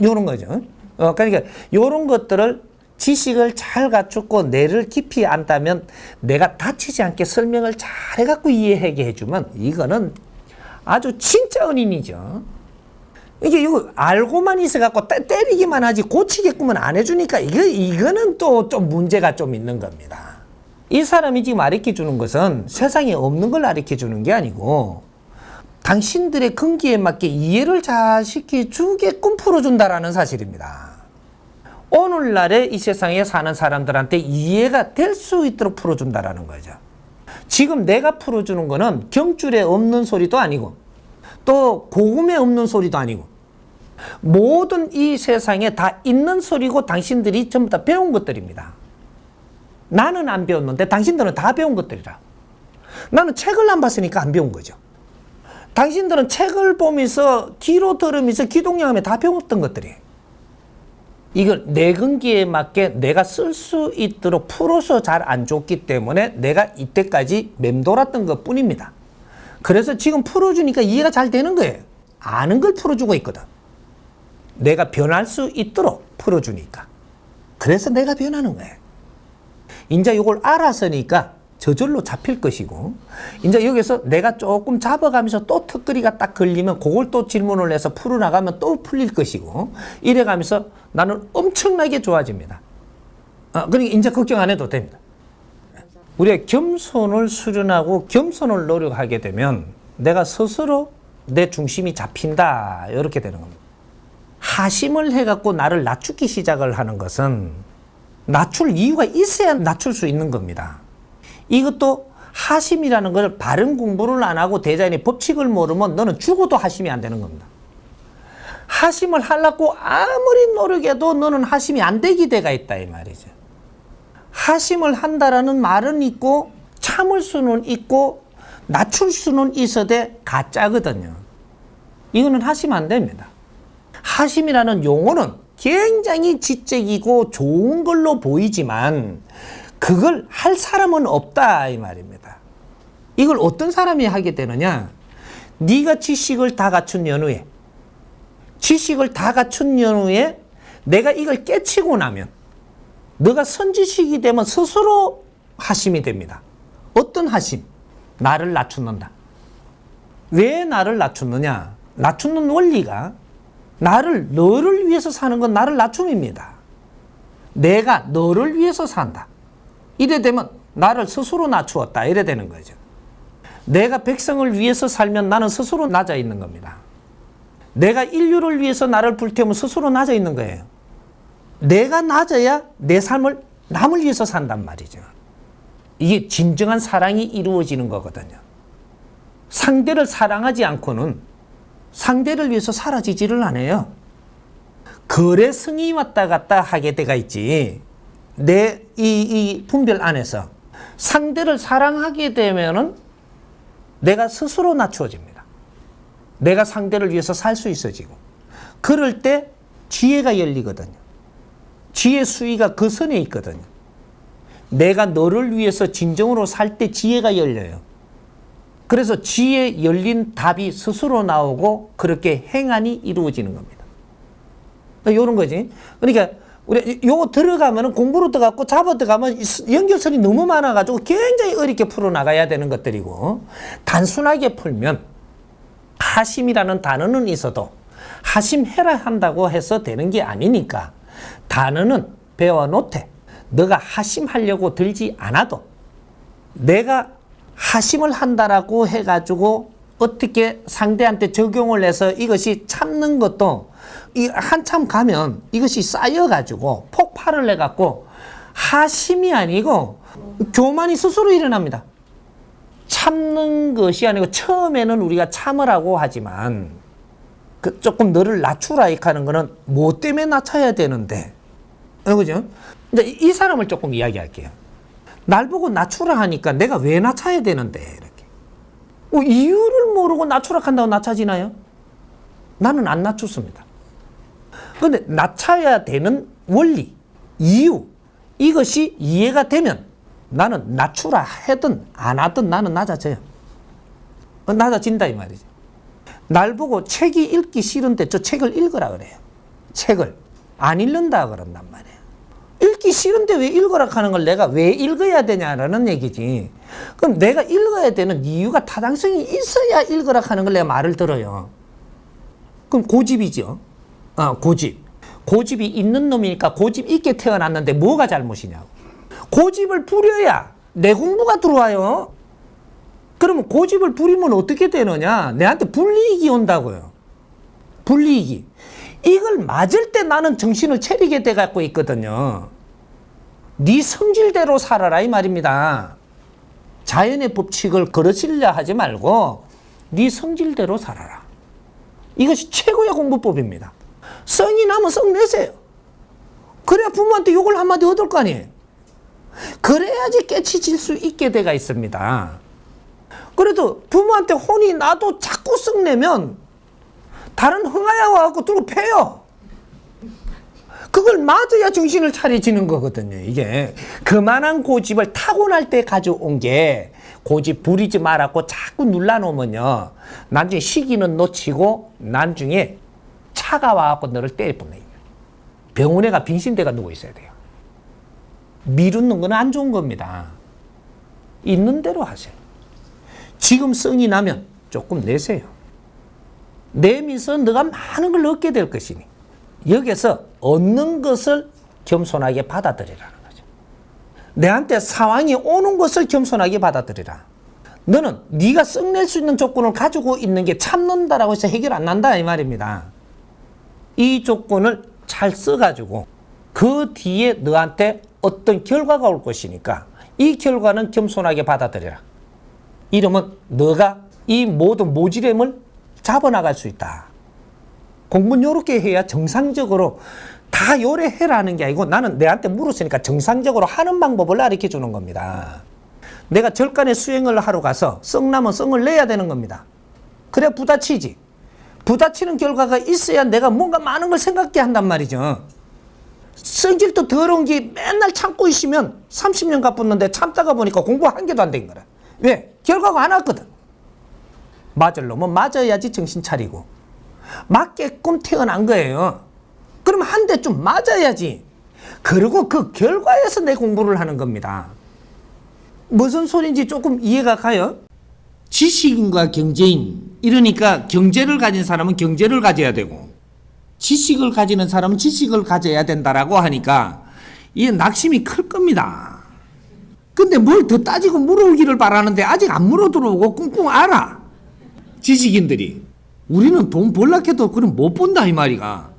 Speaker 1: 이런 거죠. 그러니까 이런 것들을 지식을 잘 갖추고 뇌를 깊이 안다면 내가 다치지 않게 설명을 잘 해갖고 이해하게 해주면 이거는 아주 진짜 은인이죠. 이거 알고만 있어갖고 때리기만 하지 고치게끔은 안 해주니까 이거는 또 좀 문제가 좀 있는 겁니다. 이 사람이 지금 가르쳐 주는 것은 세상에 없는 걸 가르쳐 주는 게 아니고 당신들의 근기에 맞게 이해를 잘 시켜주게끔 풀어준다라는 사실입니다. 오늘날의 이 세상에 사는 사람들한테 이해가 될 수 있도록 풀어준다라는 거죠. 지금 내가 풀어주는 거는 경줄에 없는 소리도 아니고 또 고음에 없는 소리도 아니고 모든 이 세상에 다 있는 소리고 당신들이 전부 다 배운 것들입니다. 나는 안 배웠는데 당신들은 다 배운 것들이라. 나는 책을 안 봤으니까 안 배운 거죠. 당신들은 책을 보면서 귀로 들으면서 귀동냥하며 다 배웠던 것들이에요. 이걸 내 근기에 맞게 내가 쓸 수 있도록 풀어서 잘 안 줬기 때문에 내가 이때까지 맴돌았던 것 뿐입니다. 그래서 지금 풀어주니까 이해가 잘 되는 거예요. 아는 걸 풀어주고 있거든. 내가 변할 수 있도록 풀어주니까. 그래서 내가 변하는 거예요. 이제 이걸 알았으니까 저절로 잡힐 것이고, 이제 여기서 내가 조금 잡아가면서 또 턱걸이가 딱 걸리면 그걸 또 질문을 해서 풀어나가면 또 풀릴 것이고, 이래가면서 나는 엄청나게 좋아집니다. 그러니까 이제 걱정 안 해도 됩니다. 우리가 겸손을 수련하고 겸손을 노력하게 되면 내가 스스로 내 중심이 잡힌다, 이렇게 되는 겁니다. 하심을 해갖고 나를 낮추기 시작을 하는 것은 낮출 이유가 있어야 낮출 수 있는 겁니다. 이것도 하심이라는 걸 바른 공부를 안 하고 대자연의 법칙을 모르면 너는 죽어도 하심이 안 되는 겁니다. 하심을 하려고 아무리 노력해도 너는 하심이 안 되기 때가 있다, 이 말이죠. 하심을 한다라는 말은 있고 참을 수는 있고 낮출 수는 있어도 가짜거든요. 이거는 하시면 안 됩니다. 하심이라는 용어는 굉장히 지적이고 좋은 걸로 보이지만 그걸 할 사람은 없다, 이 말입니다. 이걸 어떤 사람이 하게 되느냐? 네가 지식을 다 갖춘 연후에 내가 이걸 깨치고 나면 너가 선지식이 되면 스스로 하심이 됩니다. 어떤 하심? 나를 낮추는다. 왜 나를 낮추느냐? 낮추는 원리가 너를 위해서 사는 건 나를 낮춤입니다. 내가 너를 위해서 산다. 이래 되면 나를 스스로 낮추었다, 이래 되는 거죠. 내가 백성을 위해서 살면 나는 스스로 낮아 있는 겁니다. 내가 인류를 위해서 나를 불태우면 스스로 낮아 있는 거예요. 내가 낮아야 내 삶을 남을 위해서 산단 말이죠. 이게 진정한 사랑이 이루어지는 거거든요. 상대를 사랑하지 않고는 상대를 위해서 사라지지를 않아요. 거래성이 왔다 갔다 하게 돼가 있지. 내 이 분별 안에서 상대를 사랑하게 되면은 내가 스스로 낮추어집니다. 내가 상대를 위해서 살 수 있어지고, 그럴 때 지혜가 열리거든요. 지혜 수위가 그 선에 있거든요. 내가 너를 위해서 진정으로 살 때 지혜가 열려요. 그래서 지혜 열린 답이 스스로 나오고 그렇게 행안이 이루어지는 겁니다. 이런 거지. 그러니까 우리 요거 들어가면은 공부로 들어가고 잡아 들어가면 연결선이 너무 많아가지고 굉장히 어렵게 풀어나가야 되는 것들이고, 단순하게 풀면 하심이라는 단어는 있어도 하심해라 한다고 해서 되는 게 아니니까 단어는 배워놓되 너가 하심하려고 들지 않아도 내가 하심을 한다라고 해가지고 어떻게 상대한테 적용을 해서 이것이 참는 것도 한참 가면 이것이 쌓여가지고 폭발을 해갖고 하심이 아니고 교만이 스스로 일어납니다. 참는 것이 아니고 처음에는 우리가 참으라고 하지만 조금 너를 낮추라 이렇게 하는 거는 뭐 때문에 낮춰야 되는데, 그죠? 이제 이 사람을 조금 이야기할게요. 날 보고 낮추라 하니까 내가 왜 낮춰야 되는데, 이렇게. 이유를 모르고 낮추라 한다고 낮춰지나요? 나는 안 낮췄습니다. 그런데 낮춰야 되는 원리, 이유, 이것이 이해가 되면 나는 낮추라 하든 안 하든 나는 낮아져요. 낮아진다 이 말이지. 날 보고 책이 읽기 싫은데 저 책을 읽으라 그래요. 책을 안 읽는다 그런단 말이에요. 읽기 싫은데 왜 읽으라 하는 걸 내가 왜 읽어야 되냐라는 얘기지. 그럼 내가 읽어야 되는 이유가 타당성이 있어야 읽으라 하는 걸 내가 말을 들어요. 그럼 고집이죠. 고집. 고집이 있는 놈이니까 고집 있게 태어났는데 뭐가 잘못이냐고. 고집을 부려야 내 공부가 들어와요. 그러면 고집을 부리면 어떻게 되느냐? 내한테 불이익이 온다고요. 불이익이. 이걸 맞을 때 나는 정신을 차리게 돼 갖고 있거든요. 네 성질대로 살아라 이 말입니다. 자연의 법칙을 거르시려 하지 말고 네 성질대로 살아라. 이것이 최고의 공부법입니다. 성이 나면 성 내세요. 그래야 부모한테 욕을 한마디 얻을 거 아니에요. 그래야지 깨치질 수 있게 돼가 있습니다. 그래도 부모한테 혼이 나도 자꾸 썩내면 다른 흥아야 와갖고 들고 패요. 그걸 맞아야 정신을 차려지는 거거든요. 이게 그만한 고집을 타고날 때 가져온 게 고집 부리지 말았고 자꾸 눌러놓으면요. 나중에 시기는 놓치고 나중에 차가 와갖고 너를 때려보내. 병원에 가 빙신대가 누워 있어야 돼요. 미루는 건 안 좋은 겁니다. 있는 대로 하세요. 지금 성이 나면 조금 내세요. 내면서 너가 많은 걸 얻게 될 것이니 여기서 얻는 것을 겸손하게 받아들이라는 거죠. 내한테 상황이 오는 것을 겸손하게 받아들이라. 너는 네가 썩낼 수 있는 조건을 가지고 있는 게 참는다라고 해서 해결 안 난다 이 말입니다. 이 조건을 잘 써가지고 그 뒤에 너한테 어떤 결과가 올 것이니까 이 결과는 겸손하게 받아들여라. 이러면 너가 이 모든 모지렘을 잡아나갈 수 있다. 공부는 이렇게 해야 정상적으로 다 요래해라는 게 아니고 나는 내한테 물었으니까 정상적으로 하는 방법을 가르쳐 주는 겁니다. 내가 절간에 수행을 하러 가서 썩나면 썩을 내야 되는 겁니다. 그래야 부딪히지. 부딪히는 결과가 있어야 내가 뭔가 많은 걸 생각게 한단 말이죠. 성질도 더러운 게 맨날 참고 있으면 30년 가붙는데 참다가 보니까 공부 한 개도 안 된 거라. 왜? 결과가 안 왔거든. 맞을 놈은 맞아야지 정신 차리고 맞게끔 태어난 거예요. 그럼 한 대 좀 맞아야지. 그리고 그 결과에서 내 공부를 하는 겁니다. 무슨 소리인지 조금 이해가 가요? 지식인과 경제인, 이러니까 경제를 가진 사람은 경제를 가져야 되고 지식을 가지는 사람은 지식을 가져야 된다라고 하니까 이게 낙심이 클 겁니다. 근데 뭘 더 따지고 물어오기를 바라는데 아직 안 물어들어오고 꿍꿍 알아. 지식인들이. 우리는 돈 벌려고 해도 그럼 못 본다 이 말이가.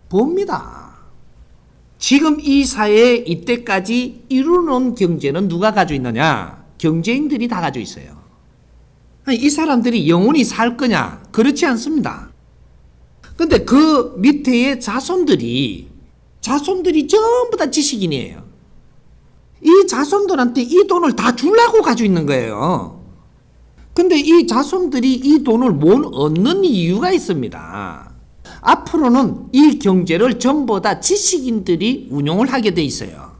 Speaker 1: 봅니다. 지금 이 사회에 이때까지 이루어놓은 경제는 누가 가지고 있느냐? 경제인들이 다 가지고 있어요. 아니, 이 사람들이 영원히 살 거냐? 그렇지 않습니다. 근데 그 밑에의 자손들이 전부 다 지식인이에요. 이 자손들한테 이 돈을 다 주려고 가지고 있는 거예요. 근데 이 자손들이 이 돈을 못 얻는 이유가 있습니다. 앞으로는 이 경제를 전부 다 지식인들이 운용을 하게 돼 있어요.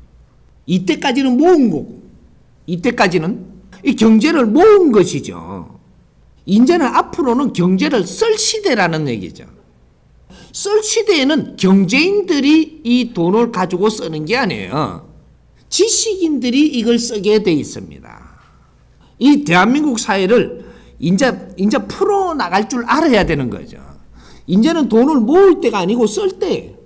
Speaker 1: 이때까지는 모은 거고, 이때까지는 이 경제를 모은 것이죠. 이제는 앞으로는 경제를 쓸 시대라는 얘기죠. 쓸 시대에는 경제인들이 이 돈을 가지고 쓰는 게 아니에요. 지식인들이 이걸 쓰게 돼 있습니다. 이 대한민국 사회를 이제 풀어나갈 줄 알아야 되는 거죠. 이제는 돈을 모을 때가 아니고 쓸 때.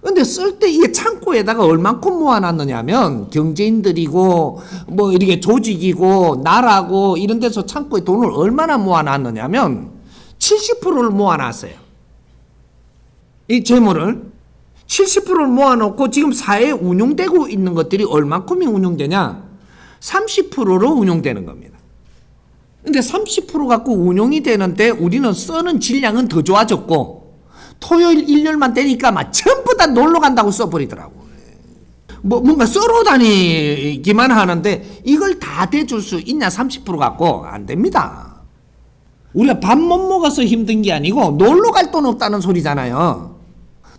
Speaker 1: 근데 쓸 때 이게 창고에다가 얼만큼 모아놨느냐면 경제인들이고 뭐 이렇게 조직이고 나라고 이런 데서 창고에 돈을 얼마나 모아놨느냐면 70%를 모아놨어요. 이 재물을 70%를 모아놓고 지금 사회에 운용되고 있는 것들이 얼만큼이 운용되냐? 30%로 운용되는 겁니다. 근데 30% 갖고 운용이 되는데 우리는 쓰는 질량은 더 좋아졌고 토요일 일요일만 되니까 막 전부 다 놀러 간다고 써버리더라고. 뭔가 썰어 다니기만 하는데 이걸 다 대줄 수 있냐? 30% 갖고 안 됩니다. 우리가 밥 못 먹어서 힘든 게 아니고 놀러 갈 돈 없다는 소리잖아요.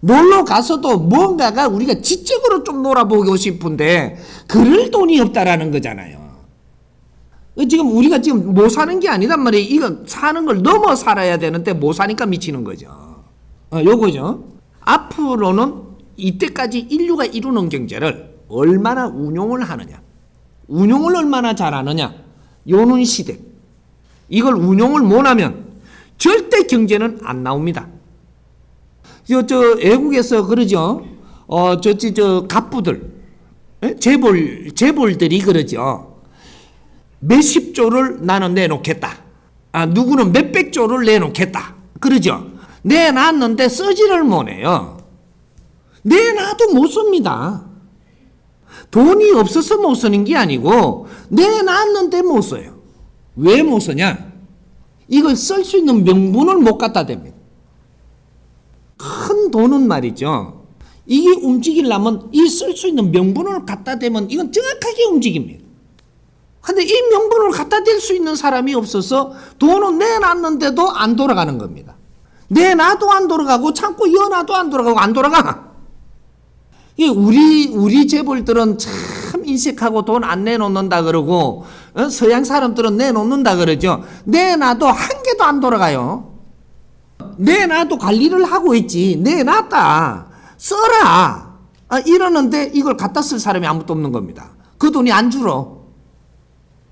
Speaker 1: 놀러 가서도 뭔가가 우리가 지적으로 좀 놀아보고 싶은데 그럴 돈이 없다라는 거잖아요. 지금 우리가 지금 못 사는 게 아니단 말이에요. 이건 사는 걸 넘어 살아야 되는데 못 사니까 미치는 거죠. 요거죠. 앞으로는 이때까지 인류가 이루는 경제를 얼마나 운용을 하느냐, 운용을 얼마나 잘하느냐, 요는 시대. 이걸 운용을 못하면 절대 경제는 안 나옵니다. 저 외국에서 그러죠. 갑부들, 재벌들이 그러죠. 몇십 조를 나는 내놓겠다. 누구는 몇백 조를 내놓겠다. 그러죠. 내놨는데 쓰지를 못해요. 내놔도 못 씁니다. 돈이 없어서 못 쓰는 게 아니고 내놨는데 못 써요. 왜 못 쓰냐? 이걸 쓸 수 있는 명분을 못 갖다 댑니다. 큰 돈은 말이죠. 이게 움직이려면 이 쓸 수 있는 명분을 갖다 대면 이건 정확하게 움직입니다. 근데 이 명분을 갖다 댈 수 있는 사람이 없어서 돈은 내놨는데도 안 돌아가는 겁니다. 내놔도 안 돌아가고 창고 여놔도 안 돌아가고 안 돌아가. 우리 재벌들은 참 인색하고 돈 안 내놓는다 그러고 서양 사람들은 내놓는다 그러죠. 내놔도 한 개도 안 돌아가요. 내놔도 관리를 하고 있지. 내놨다. 써라. 이러는데 이걸 갖다 쓸 사람이 아무도 없는 겁니다. 그 돈이 안 줄어.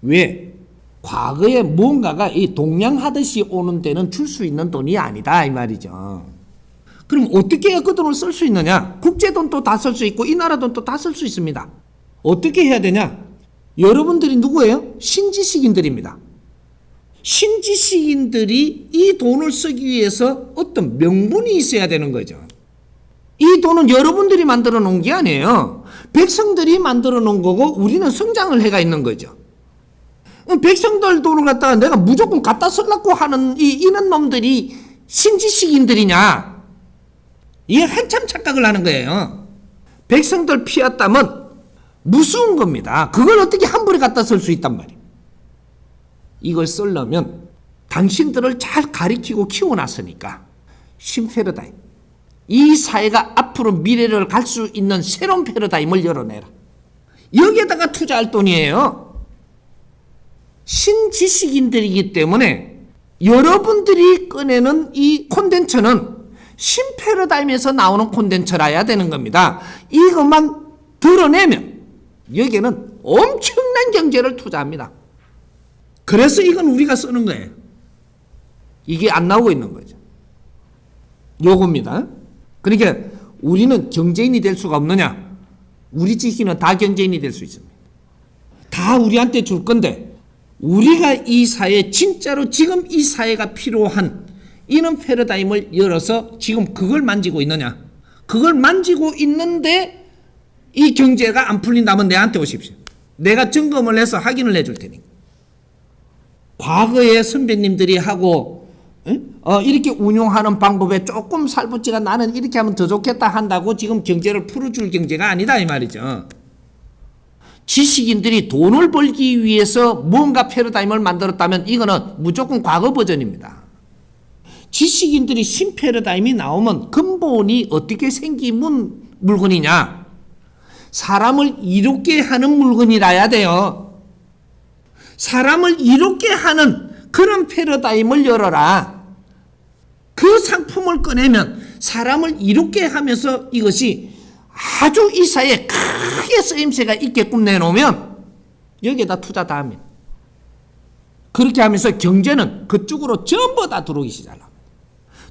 Speaker 1: 왜? 과거에 뭔가가 이 동냥하듯이 오는 데는 줄 수 있는 돈이 아니다 이 말이죠. 그럼 어떻게 해야 그 돈을 쓸 수 있느냐? 국제 돈도 다 쓸 수 있고 이 나라 돈도 다 쓸 수 있습니다. 어떻게 해야 되냐? 여러분들이 누구예요? 신지식인들입니다. 신지식인들이 이 돈을 쓰기 위해서 어떤 명분이 있어야 되는 거죠. 이 돈은 여러분들이 만들어 놓은 게 아니에요. 백성들이 만들어 놓은 거고 우리는 성장을 해가 있는 거죠. 백성들 돈을 갖다가 내가 무조건 갖다 쓰려고 하는 이런 놈들이 신지식인들이냐? 이게 한참 착각을 하는 거예요. 백성들 피었다면 무서운 겁니다. 그걸 어떻게 함부로 갖다 쓸 수 있단 말이에요. 이걸 쓰려면 당신들을 잘 가리키고 키워놨으니까 신패러다임, 이 사회가 앞으로 미래를 갈 수 있는 새로운 패러다임을 열어내라. 여기에다가 투자할 돈이에요. 신지식인들이기 때문에 여러분들이 꺼내는 이 콘텐츠는 신패러다임에서 나오는 콘텐츠라야 되는 겁니다. 이것만 드러내면 여기에는 엄청난 경제를 투자합니다. 그래서 이건 우리가 쓰는 거예요. 이게 안 나오고 있는 거죠. 요겁니다. 그러니까 우리는 경제인이 될 수가 없느냐? 우리 지식인은 다 경제인이 될 수 있습니다. 다 우리한테 줄 건데 우리가 이 사회, 진짜로 지금 이 사회가 필요한 이런 패러다임을 열어서 지금 그걸 만지고 있느냐? 그걸 만지고 있는데 이 경제가 안 풀린다면 내한테 오십시오. 내가 점검을 해서 확인을 해줄 테니까. 과거에 선배님들이 하고 이렇게 운용하는 방법에 조금 살붙지가 나는 이렇게 하면 더 좋겠다 한다고 지금 경제를 풀어줄 경제가 아니다 이 말이죠. 지식인들이 돈을 벌기 위해서 뭔가 패러다임을 만들었다면 이거는 무조건 과거 버전입니다. 지식인들이 신패러다임이 나오면 근본이 어떻게 생긴 물건이냐? 사람을 이롭게 하는 물건이라야 돼요. 사람을 이롭게 하는 그런 패러다임을 열어라. 그 상품을 꺼내면 사람을 이롭게 하면서 이것이 아주 이 사회에 크게 쓰임새가 있게끔 내놓으면 여기에다 투자 다 합니다. 그렇게 하면서 경제는 그쪽으로 전부 다 들어오기 시작합니다.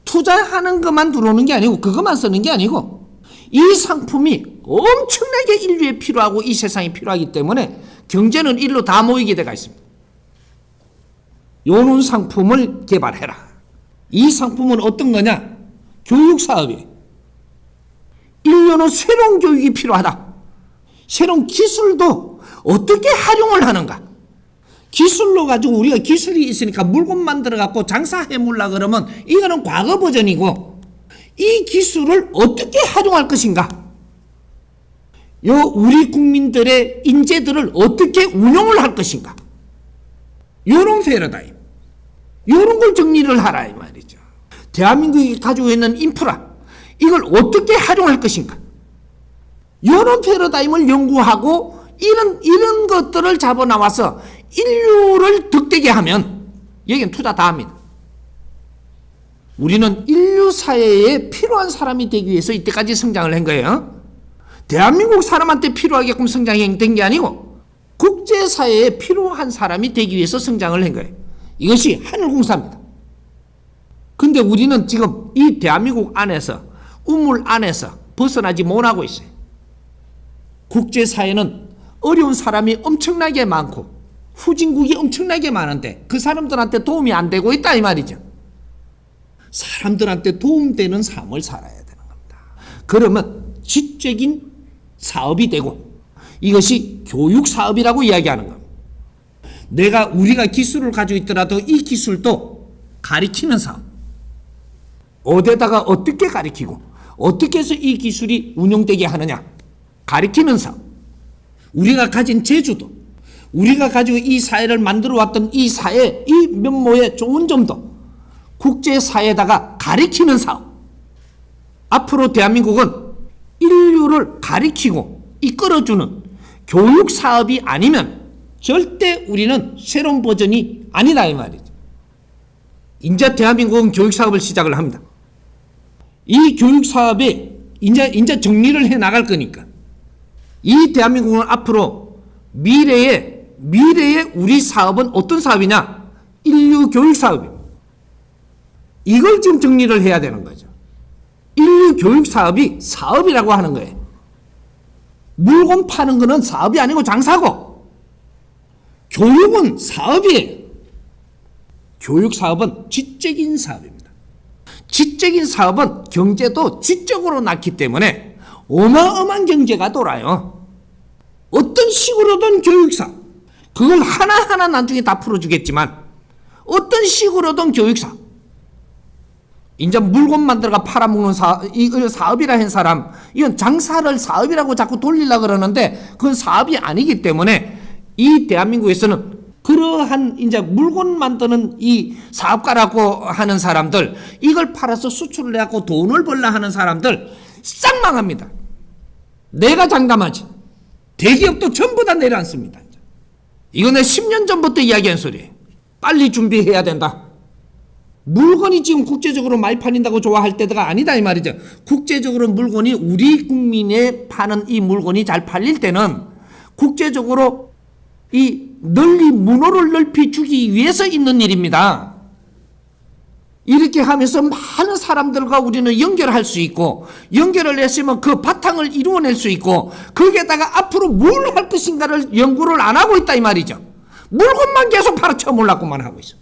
Speaker 1: 투자하는 것만 들어오는 게 아니고 그것만 쓰는 게 아니고 이 상품이 엄청나게 인류에 필요하고 이 세상에 필요하기 때문에 경제는 일로 다 모이게 되어 있습니다. 요런 상품을 개발해라. 이 상품은 어떤 거냐? 교육사업이에요. 인류는 새로운 교육이 필요하다. 새로운 기술도 어떻게 활용을 하는가? 기술로 가지고 우리가 기술이 있으니까 물건 만들어 갖고 장사해 몰라 그러면 이거는 과거 버전이고 이 기술을 어떻게 활용할 것인가? 우리 국민들의 인재들을 어떻게 운용을 할 것인가? 요런 패러다임, 요런 걸 정리를 하라 이 말이죠. 대한민국이 가지고 있는 인프라 이걸 어떻게 활용할 것인가? 이런 패러다임을 연구하고 이런 것들을 잡아 나와서 인류를 득되게 하면 여기는 투자 다 합니다. 우리는 인류 사회에 필요한 사람이 되기 위해서 이때까지 성장을 한 거예요. 대한민국 사람한테 필요하게끔 성장된 게 아니고 국제사회에 필요한 사람이 되기 위해서 성장을 한 거예요. 이것이 하늘공사입니다. 근데 우리는 지금 이 대한민국 안에서 우물 안에서 벗어나지 못하고 있어요. 국제사회는 어려운 사람이 엄청나게 많고 후진국이 엄청나게 많은데 그 사람들한테 도움이 안 되고 있다 이 말이죠. 사람들한테 도움되는 삶을 살아야 되는 겁니다. 그러면 지적인 사업이 되고 이것이 교육사업이라고 이야기하는 겁니다. 우리가 기술을 가지고 있더라도 이 기술도 가리키는 사업. 어디다가 어떻게 가리키고 어떻게 해서 이 기술이 운용되게 하느냐 가리키는 사업. 우리가 가진 제주도, 우리가 가지고 이 사회를 만들어 왔던 이 사회, 이 면모의 좋은 점도 국제사회에다가 가리키는 사업. 앞으로 대한민국은 인류를 가리키고 이끌어주는 교육사업이 아니면 절대 우리는 새로운 버전이 아니다 이 말이죠. 이제 대한민국은 교육사업을 시작을 합니다. 이 교육사업에 이제 정리를 해 나갈 거니까 이 대한민국은 앞으로 미래의 우리 사업은 어떤 사업이냐? 인류 교육 사업입니다. 이걸 지금 정리를 해야 되는 거죠. 인류 교육 사업이 사업이라고 하는 거예요. 물건 파는 거는 사업이 아니고 장사고 교육은 사업이에요. 교육 사업은 지적인 사업입니다. 지적인 사업은 경제도 지적으로 낳기 때문에 어마어마한 경제가 돌아요. 어떤 식으로든 교육사업, 그걸 하나하나 나중에 다 풀어주겠지만 어떤 식으로든 교육사업. 이제 물건 만들어가 팔아먹는 이걸 사업이라 한 사람, 이건 장사를 사업이라고 자꾸 돌리려고 그러는데 그건 사업이 아니기 때문에 이 대한민국에서는 그러한 이제 물건 만드는 이 사업가라고 하는 사람들, 이걸 팔아서 수출을 해갖고 돈을 벌라 하는 사람들 싹 망합니다. 내가 장담하지. 대기업도 전부 다 내려앉습니다. 이건 내 10년 전부터 이야기한 소리예요. 빨리 준비해야 된다. 물건이 지금 국제적으로 많이 팔린다고 좋아할 때가 아니다 이 말이죠. 국제적으로 물건이 우리 국민에 파는 이 물건이 잘 팔릴 때는 국제적으로 이 널리 문호를 넓히 주기 위해서 있는 일입니다. 이렇게 하면서 많은 사람들과 우리는 연결할 수 있고 연결을 했으면 그 바탕을 이루어낼 수 있고 거기에다가 앞으로 뭘 할 것인가를 연구를 안 하고 있다 이 말이죠. 물건만 계속 팔아쳐먹으려고만 하고 있어.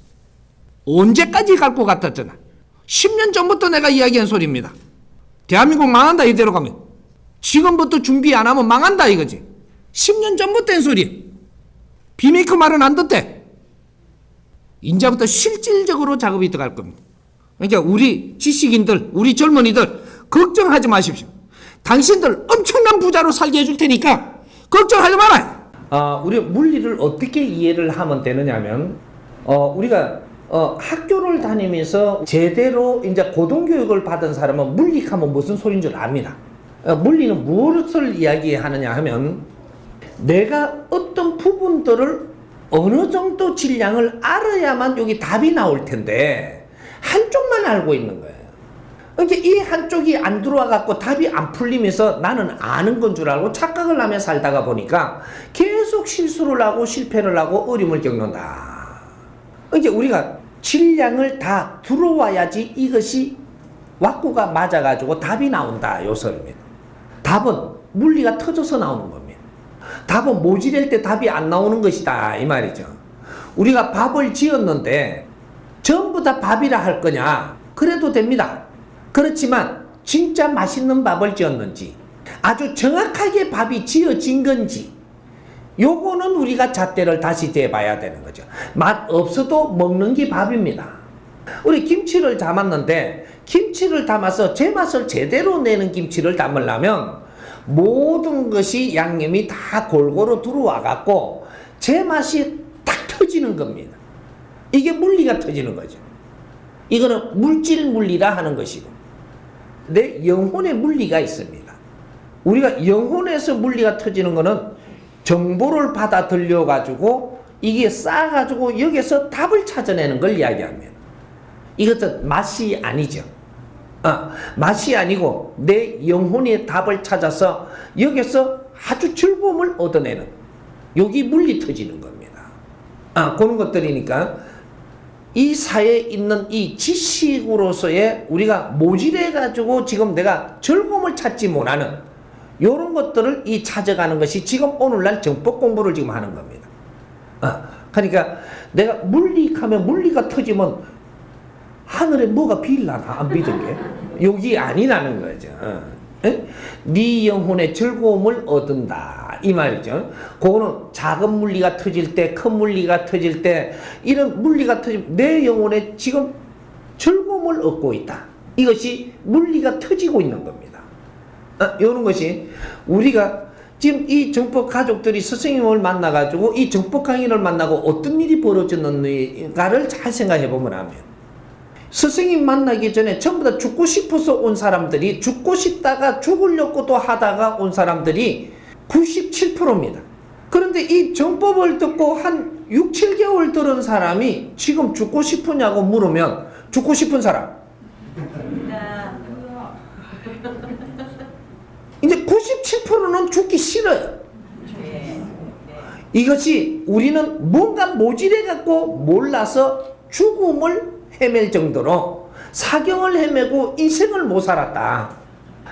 Speaker 1: 언제까지 갈 것 같았잖아. 10년 전부터 내가 이야기한 소리입니다. 대한민국 망한다 이대로 가면. 지금부터 준비 안 하면 망한다 이거지. 10년 전부터 한 소리. 비메이커 말은 안 듣대. 이제부터 실질적으로 작업이 들어갈 겁니다. 그러니까 우리 지식인들, 우리 젊은이들 걱정하지 마십시오. 당신들 엄청난 부자로 살게 해줄 테니까 걱정하지 말아요. 우리 물리를 어떻게 이해를 하면 되느냐면 우리가 학교를 다니면서 제대로 이제 고등교육을 받은 사람은 물리하면 무슨 소리인 줄 압니다. 물리는 무엇을 이야기하느냐 하면 내가 어떤 부분들을 어느 정도 질량을 알아야만 여기 답이 나올 텐데 한쪽만 알고 있는 거예요. 그러니까 이 한쪽이 안 들어와 갖고 답이 안 풀리면서 나는 아는 건 줄 알고 착각을 하며 살다가 보니까 계속 실수를 하고 실패를 하고 어려움을 겪는다. 그러니까 우리가 질량을 다 들어와야지 이것이 왁구가 맞아가지고 답이 나온다 요 소리입니다. 답은 물리가 터져서 나오는 겁니다. 답은 모질할 때 답이 안 나오는 것이다 이 말이죠. 우리가 밥을 지었는데 전부 다 밥이라 할 거냐? 그래도 됩니다. 그렇지만 진짜 맛있는 밥을 지었는지 아주 정확하게 밥이 지어진 건지 요거는 우리가 잣대를 다시 대봐야 되는 거죠. 맛 없어도 먹는 게 밥입니다. 우리 김치를 담았는데 김치를 담아서 제맛을 제대로 내는 김치를 담으려면 모든 것이 양념이 다 골고루 들어와 갖고 제맛이 딱 터지는 겁니다. 이게 물리가 터지는 거죠. 이거는 물질 물리라 하는 것이고 내 영혼의 물리가 있습니다. 우리가 영혼에서 물리가 터지는 거는 정보를 받아 들려 가지고 이게 쌓아 가지고 여기서 답을 찾아내는 걸 이야기합니다. 이것은 맛이 아니죠. 맛이 아니고 내 영혼의 답을 찾아서 여기서 아주 즐거움을 얻어내는 여기 물리 터지는 겁니다. 그런 것들이니까 이 사회에 있는 이 지식으로서의 우리가 모질해 가지고 지금 내가 즐거움을 찾지 못하는 이런 것들을 이 찾아가는 것이 지금 오늘날 정법 공부를 지금 하는 겁니다. 그러니까 내가 물리하면 물리가 터지면 하늘에 뭐가 빌라나 안 믿은 게 여기 아니라는 거죠. 네 영혼의 즐거움을 얻는다 이 말이죠. 그거는 작은 물리가 터질 때, 큰 물리가 터질 때, 이런 물리가 터지면 내 영혼에 지금 즐거움을 얻고 있다. 이것이 물리가 터지고 있는 겁니다. 이런 것이 우리가 지금 이 정법 가족들이 스승님을 만나가지고 이 정법 강의를 만나고 어떤 일이 벌어졌는가를 잘 생각해 보면 하면, 스승님 만나기 전에 전부 다 죽고 싶어서 온 사람들이, 죽고 싶다가 죽으려고 또 하다가 온 사람들이 97%입니다. 그런데 이 정법을 듣고 한 6, 7개월 들은 사람이 지금 죽고 싶으냐고 물으면 죽고 싶은 사람. 이제 97%는 죽기 싫어요. 이것이 우리는 뭔가 모질해갖고 몰라서 죽음을 헤맬 정도로 사경을 헤매고 인생을 못 살았다.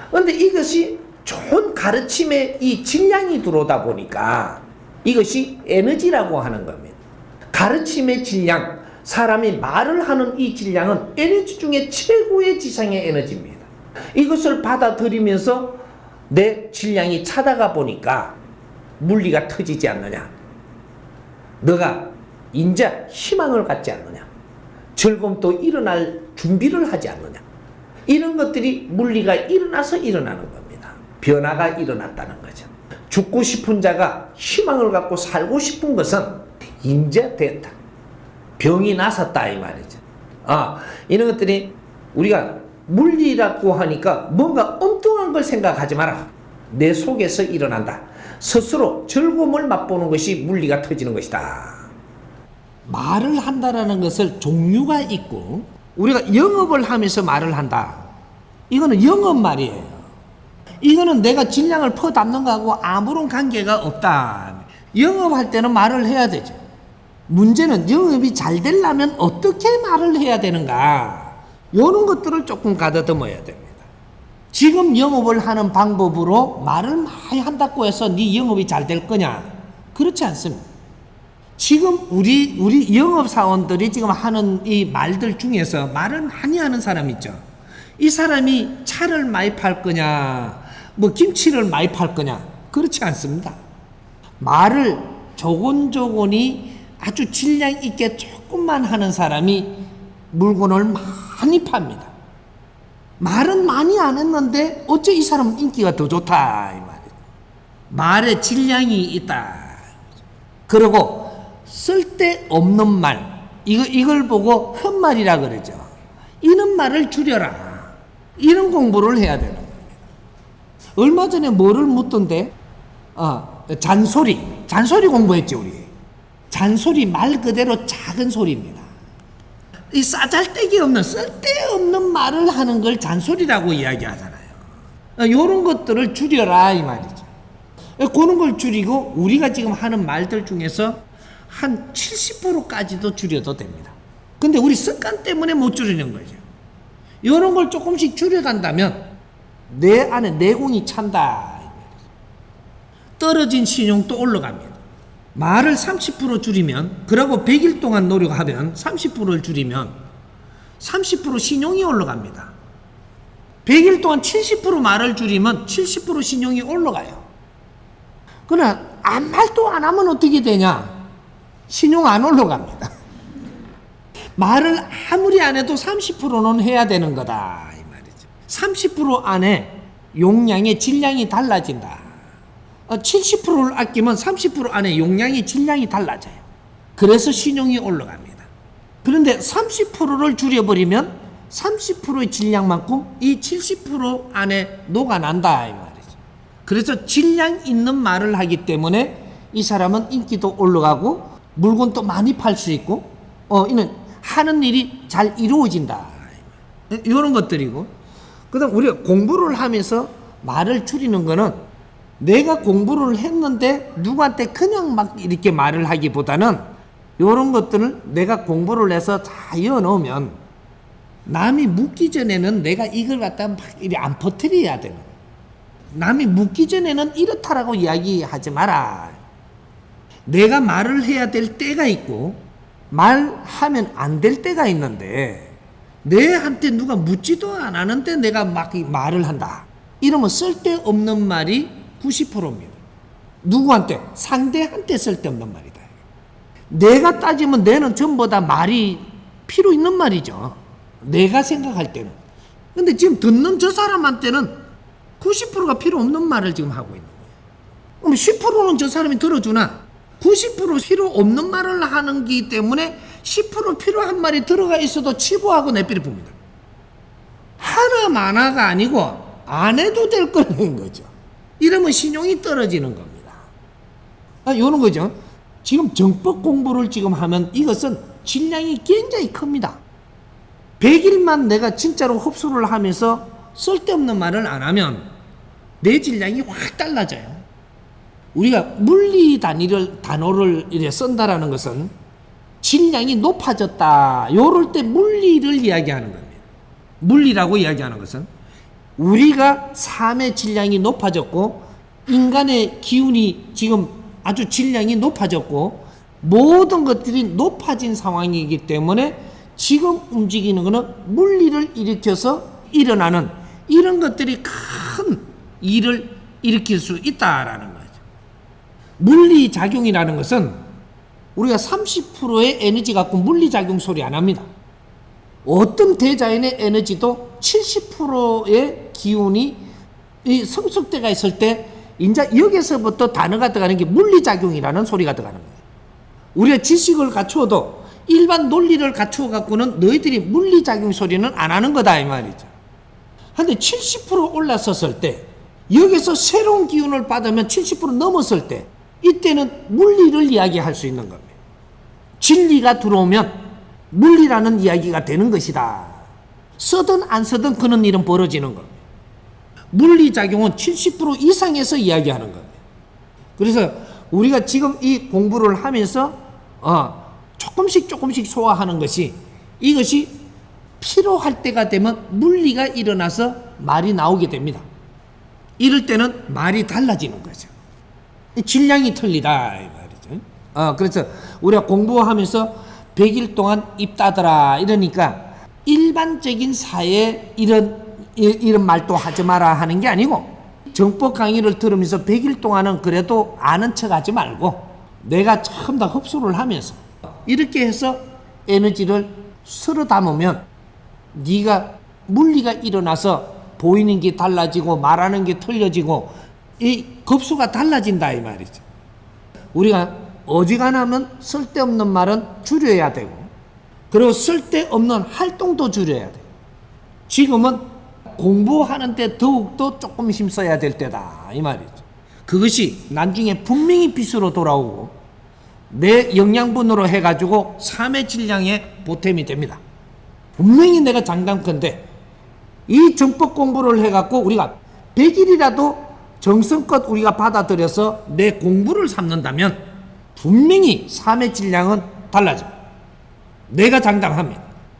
Speaker 1: 그런데 이것이 좋은 가르침의 이 질량이 들어오다 보니까 이것이 에너지라고 하는 겁니다. 가르침의 질량, 사람이 말을 하는 이 질량은 에너지 중에 최고의 지상의 에너지입니다. 이것을 받아들이면서 내 질량이 차다가 보니까 물리가 터지지 않느냐, 너가 인자 희망을 갖지 않느냐, 즐거움도 일어날 준비를 하지 않느냐, 이런 것들이 물리가 일어나서 일어나는 겁니다. 변화가 일어났다는 거죠. 죽고 싶은 자가 희망을 갖고 살고 싶은 것은 이제 됐다, 병이 나섰다 이 말이죠. 이런 것들이 우리가 물리라고 하니까 뭔가 엉뚱한 걸 생각하지 마라. 내 속에서 일어난다. 스스로 즐거움을 맛보는 것이 물리가 터지는 것이다. 말을 한다라는 것을 종류가 있고, 우리가 영업을 하면서 말을 한다, 이거는 영업 말이에요. 이거는 내가 질량을 퍼담는 거하고 아무런 관계가 없다. 영업할 때는 말을 해야 되죠. 문제는 영업이 잘 되려면 어떻게 말을 해야 되는가, 이런 것들을 조금 가다듬어야 됩니다. 지금 영업을 하는 방법으로 말을 많이 한다고 해서 네 영업이 잘 될 거냐? 그렇지 않습니다. 지금 우리 영업사원들이 지금 하는 이 말들 중에서 말을 많이 하는 사람 있죠. 이 사람이 차를 많이 팔 거냐, 뭐 김치를 많이 팔 거냐? 그렇지 않습니다. 말을 조곤조곤히 아주 질량 있게 조금만 하는 사람이 물건을 많이 팝니다. 말은 많이 안 했는데 어째 이 사람은 인기가 더 좋다 이 말이에요. 말에 질량이 있다. 그리고 쓸데없는 말, 이걸 보고 헛말이라 그러죠. 이런 말을 줄여라. 이런 공부를 해야 되는 겁니다. 얼마 전에 뭐를 묻던데, 잔소리 공부했지 우리. 잔소리 말 그대로 작은 소리입니다. 이 싸잘데기 없는 쓸데없는 말을 하는 걸 잔소리라고 이야기하잖아요. 이런 것들을 줄여라 이 말이죠. 그런 걸 줄이고 우리가 지금 하는 말들 중에서 한 70%까지도 줄여도 됩니다. 근데 우리 습관 때문에 못 줄이는 거죠. 이런 걸 조금씩 줄여간다면 내 안에 내공이 찬다. 떨어진 신용도 올라갑니다. 말을 30% 줄이면, 그러고 100일 동안 노력하면 30%를 줄이면 30% 신용이 올라갑니다. 100일 동안 70% 말을 줄이면 70% 신용이 올라가요. 그러나 아무 말도 안 하면 어떻게 되냐? 신용 안 올라갑니다. 말을 아무리 안 해도 30%는 해야 되는 거다 이 말이죠. 30% 안에 용량의 질량이 달라진다. 70%를 아끼면 30% 안에 용량의 질량이 달라져요. 그래서 신용이 올라갑니다. 그런데 30%를 줄여버리면 30%의 질량만큼 이 70% 안에 녹아난다 이 말이죠. 그래서 질량 있는 말을 하기 때문에 이 사람은 인기도 올라가고 물건도 많이 팔 수 있고, 이는 하는 일이 잘 이루어진다. 이런 것들이고, 그다음 우리가 공부를 하면서 말을 줄이는 거는 내가 공부를 했는데 누구한테 그냥 막 이렇게 말을 하기보다는 요런 것들을 내가 공부를 해서 다 이어 넣으면 남이 묻기 전에는 내가 이걸 갖다 막 이리 안 퍼뜨려야 되는 거예요. 남이 묻기 전에는 이렇다라고 이야기하지 마라. 내가 말을 해야 될 때가 있고 말하면 안 될 때가 있는데 내한테 누가 묻지도 안 하는데 내가 막 말을 한다. 이러면 쓸데없는 말이 90%입니다. 누구한테? 상대한테 쓸데없는 말이다. 내가 따지면 내는 전부 다 말이 필요 있는 말이죠. 내가 생각할 때는. 근데 지금 듣는 저 사람한테는 90%가 필요 없는 말을 지금 하고 있는 거예요. 그럼 10%는 저 사람이 들어주나 90% 필요 없는 말을 하는 기 때문에 10% 필요한 말이 들어가 있어도 치부하고 내삐를 봅니다. 하나마나가 아니고 안 해도 될 거는 거죠. 이러면 신용이 떨어지는 겁니다. 이런 거죠. 지금 정법 공부를 지금 하면 이것은 질량이 굉장히 큽니다. 100일만 내가 진짜로 흡수를 하면서 쓸데없는 말을 안 하면 내 질량이 확 달라져요. 우리가 물리 단어를 이렇게 쓴다라는 것은 질량이 높아졌다. 요럴 때 물리를 이야기하는 겁니다. 물리라고 이야기하는 것은 우리가 삶의 질량이 높아졌고 인간의 기운이 지금 아주 질량이 높아졌고 모든 것들이 높아진 상황이기 때문에 지금 움직이는 것은 물리를 일으켜서 일어나는 이런 것들이 큰 일을 일으킬 수 있다라는 거죠. 물리작용이라는 것은 우리가 30%의 에너지 갖고 물리작용 소리 안 합니다. 어떤 대자연의 에너지도 70%의 기운이 이 성숙대가 있을 때 이제 여기서부터 단어가 들어가는 게 물리작용이라는 소리가 들어가는 거예요. 우리가 지식을 갖추어도 일반 논리를 갖추어 갖고는 너희들이 물리작용 소리는 안 하는 거다 이 말이죠. 근데 70% 올라섰을 때 여기서 새로운 기운을 받으면 70% 넘었을 때 이때는 물리를 이야기할 수 있는 겁니다. 진리가 들어오면 물리라는 이야기가 되는 것이다. 쓰든 안 쓰든 그런 일은 벌어지는 겁니다. 물리작용은 70% 이상에서 이야기하는 겁니다. 그래서 우리가 지금 이 공부를 하면서 조금씩 소화하는 것이 이것이 필요할 때가 되면 물리가 일어나서 말이 나오게 됩니다. 이럴 때는 말이 달라지는 거죠. 질량이 틀리다 이 말이죠. 그래서 우리가 공부하면서 100일 동안 입 닫아라 이러니까 일반적인 사회에 이런 말도 하지 마라 하는 게 아니고 정법 강의를 들으면서 100일 동안은 그래도 아는 척 하지 말고 내가 처음 다 흡수를 하면서 이렇게 해서 에너지를 서로 담으면 네가 물리가 일어나서 보이는 게 달라지고 말하는 게 틀려지고 이 급수가 달라진다 이 말이죠. 우리가 어지간하면 쓸데없는 말은 줄여야 되고 그리고 쓸데없는 활동도 줄여야 돼요. 지금은 공부하는데 더욱더 조금 힘써야 될 때다 이 말이죠. 그것이 나중에 분명히 빚으로 돌아오고 내 영양분으로 해가지고 삶의 질량에 보탬이 됩니다. 분명히 내가 장담컨대 이 정법 공부를 해갖고 우리가 100일이라도 정성껏 우리가 받아들여서 내 공부를 삼는다면 분명히 삶의 질량은 달라져. 내가 장담합니다.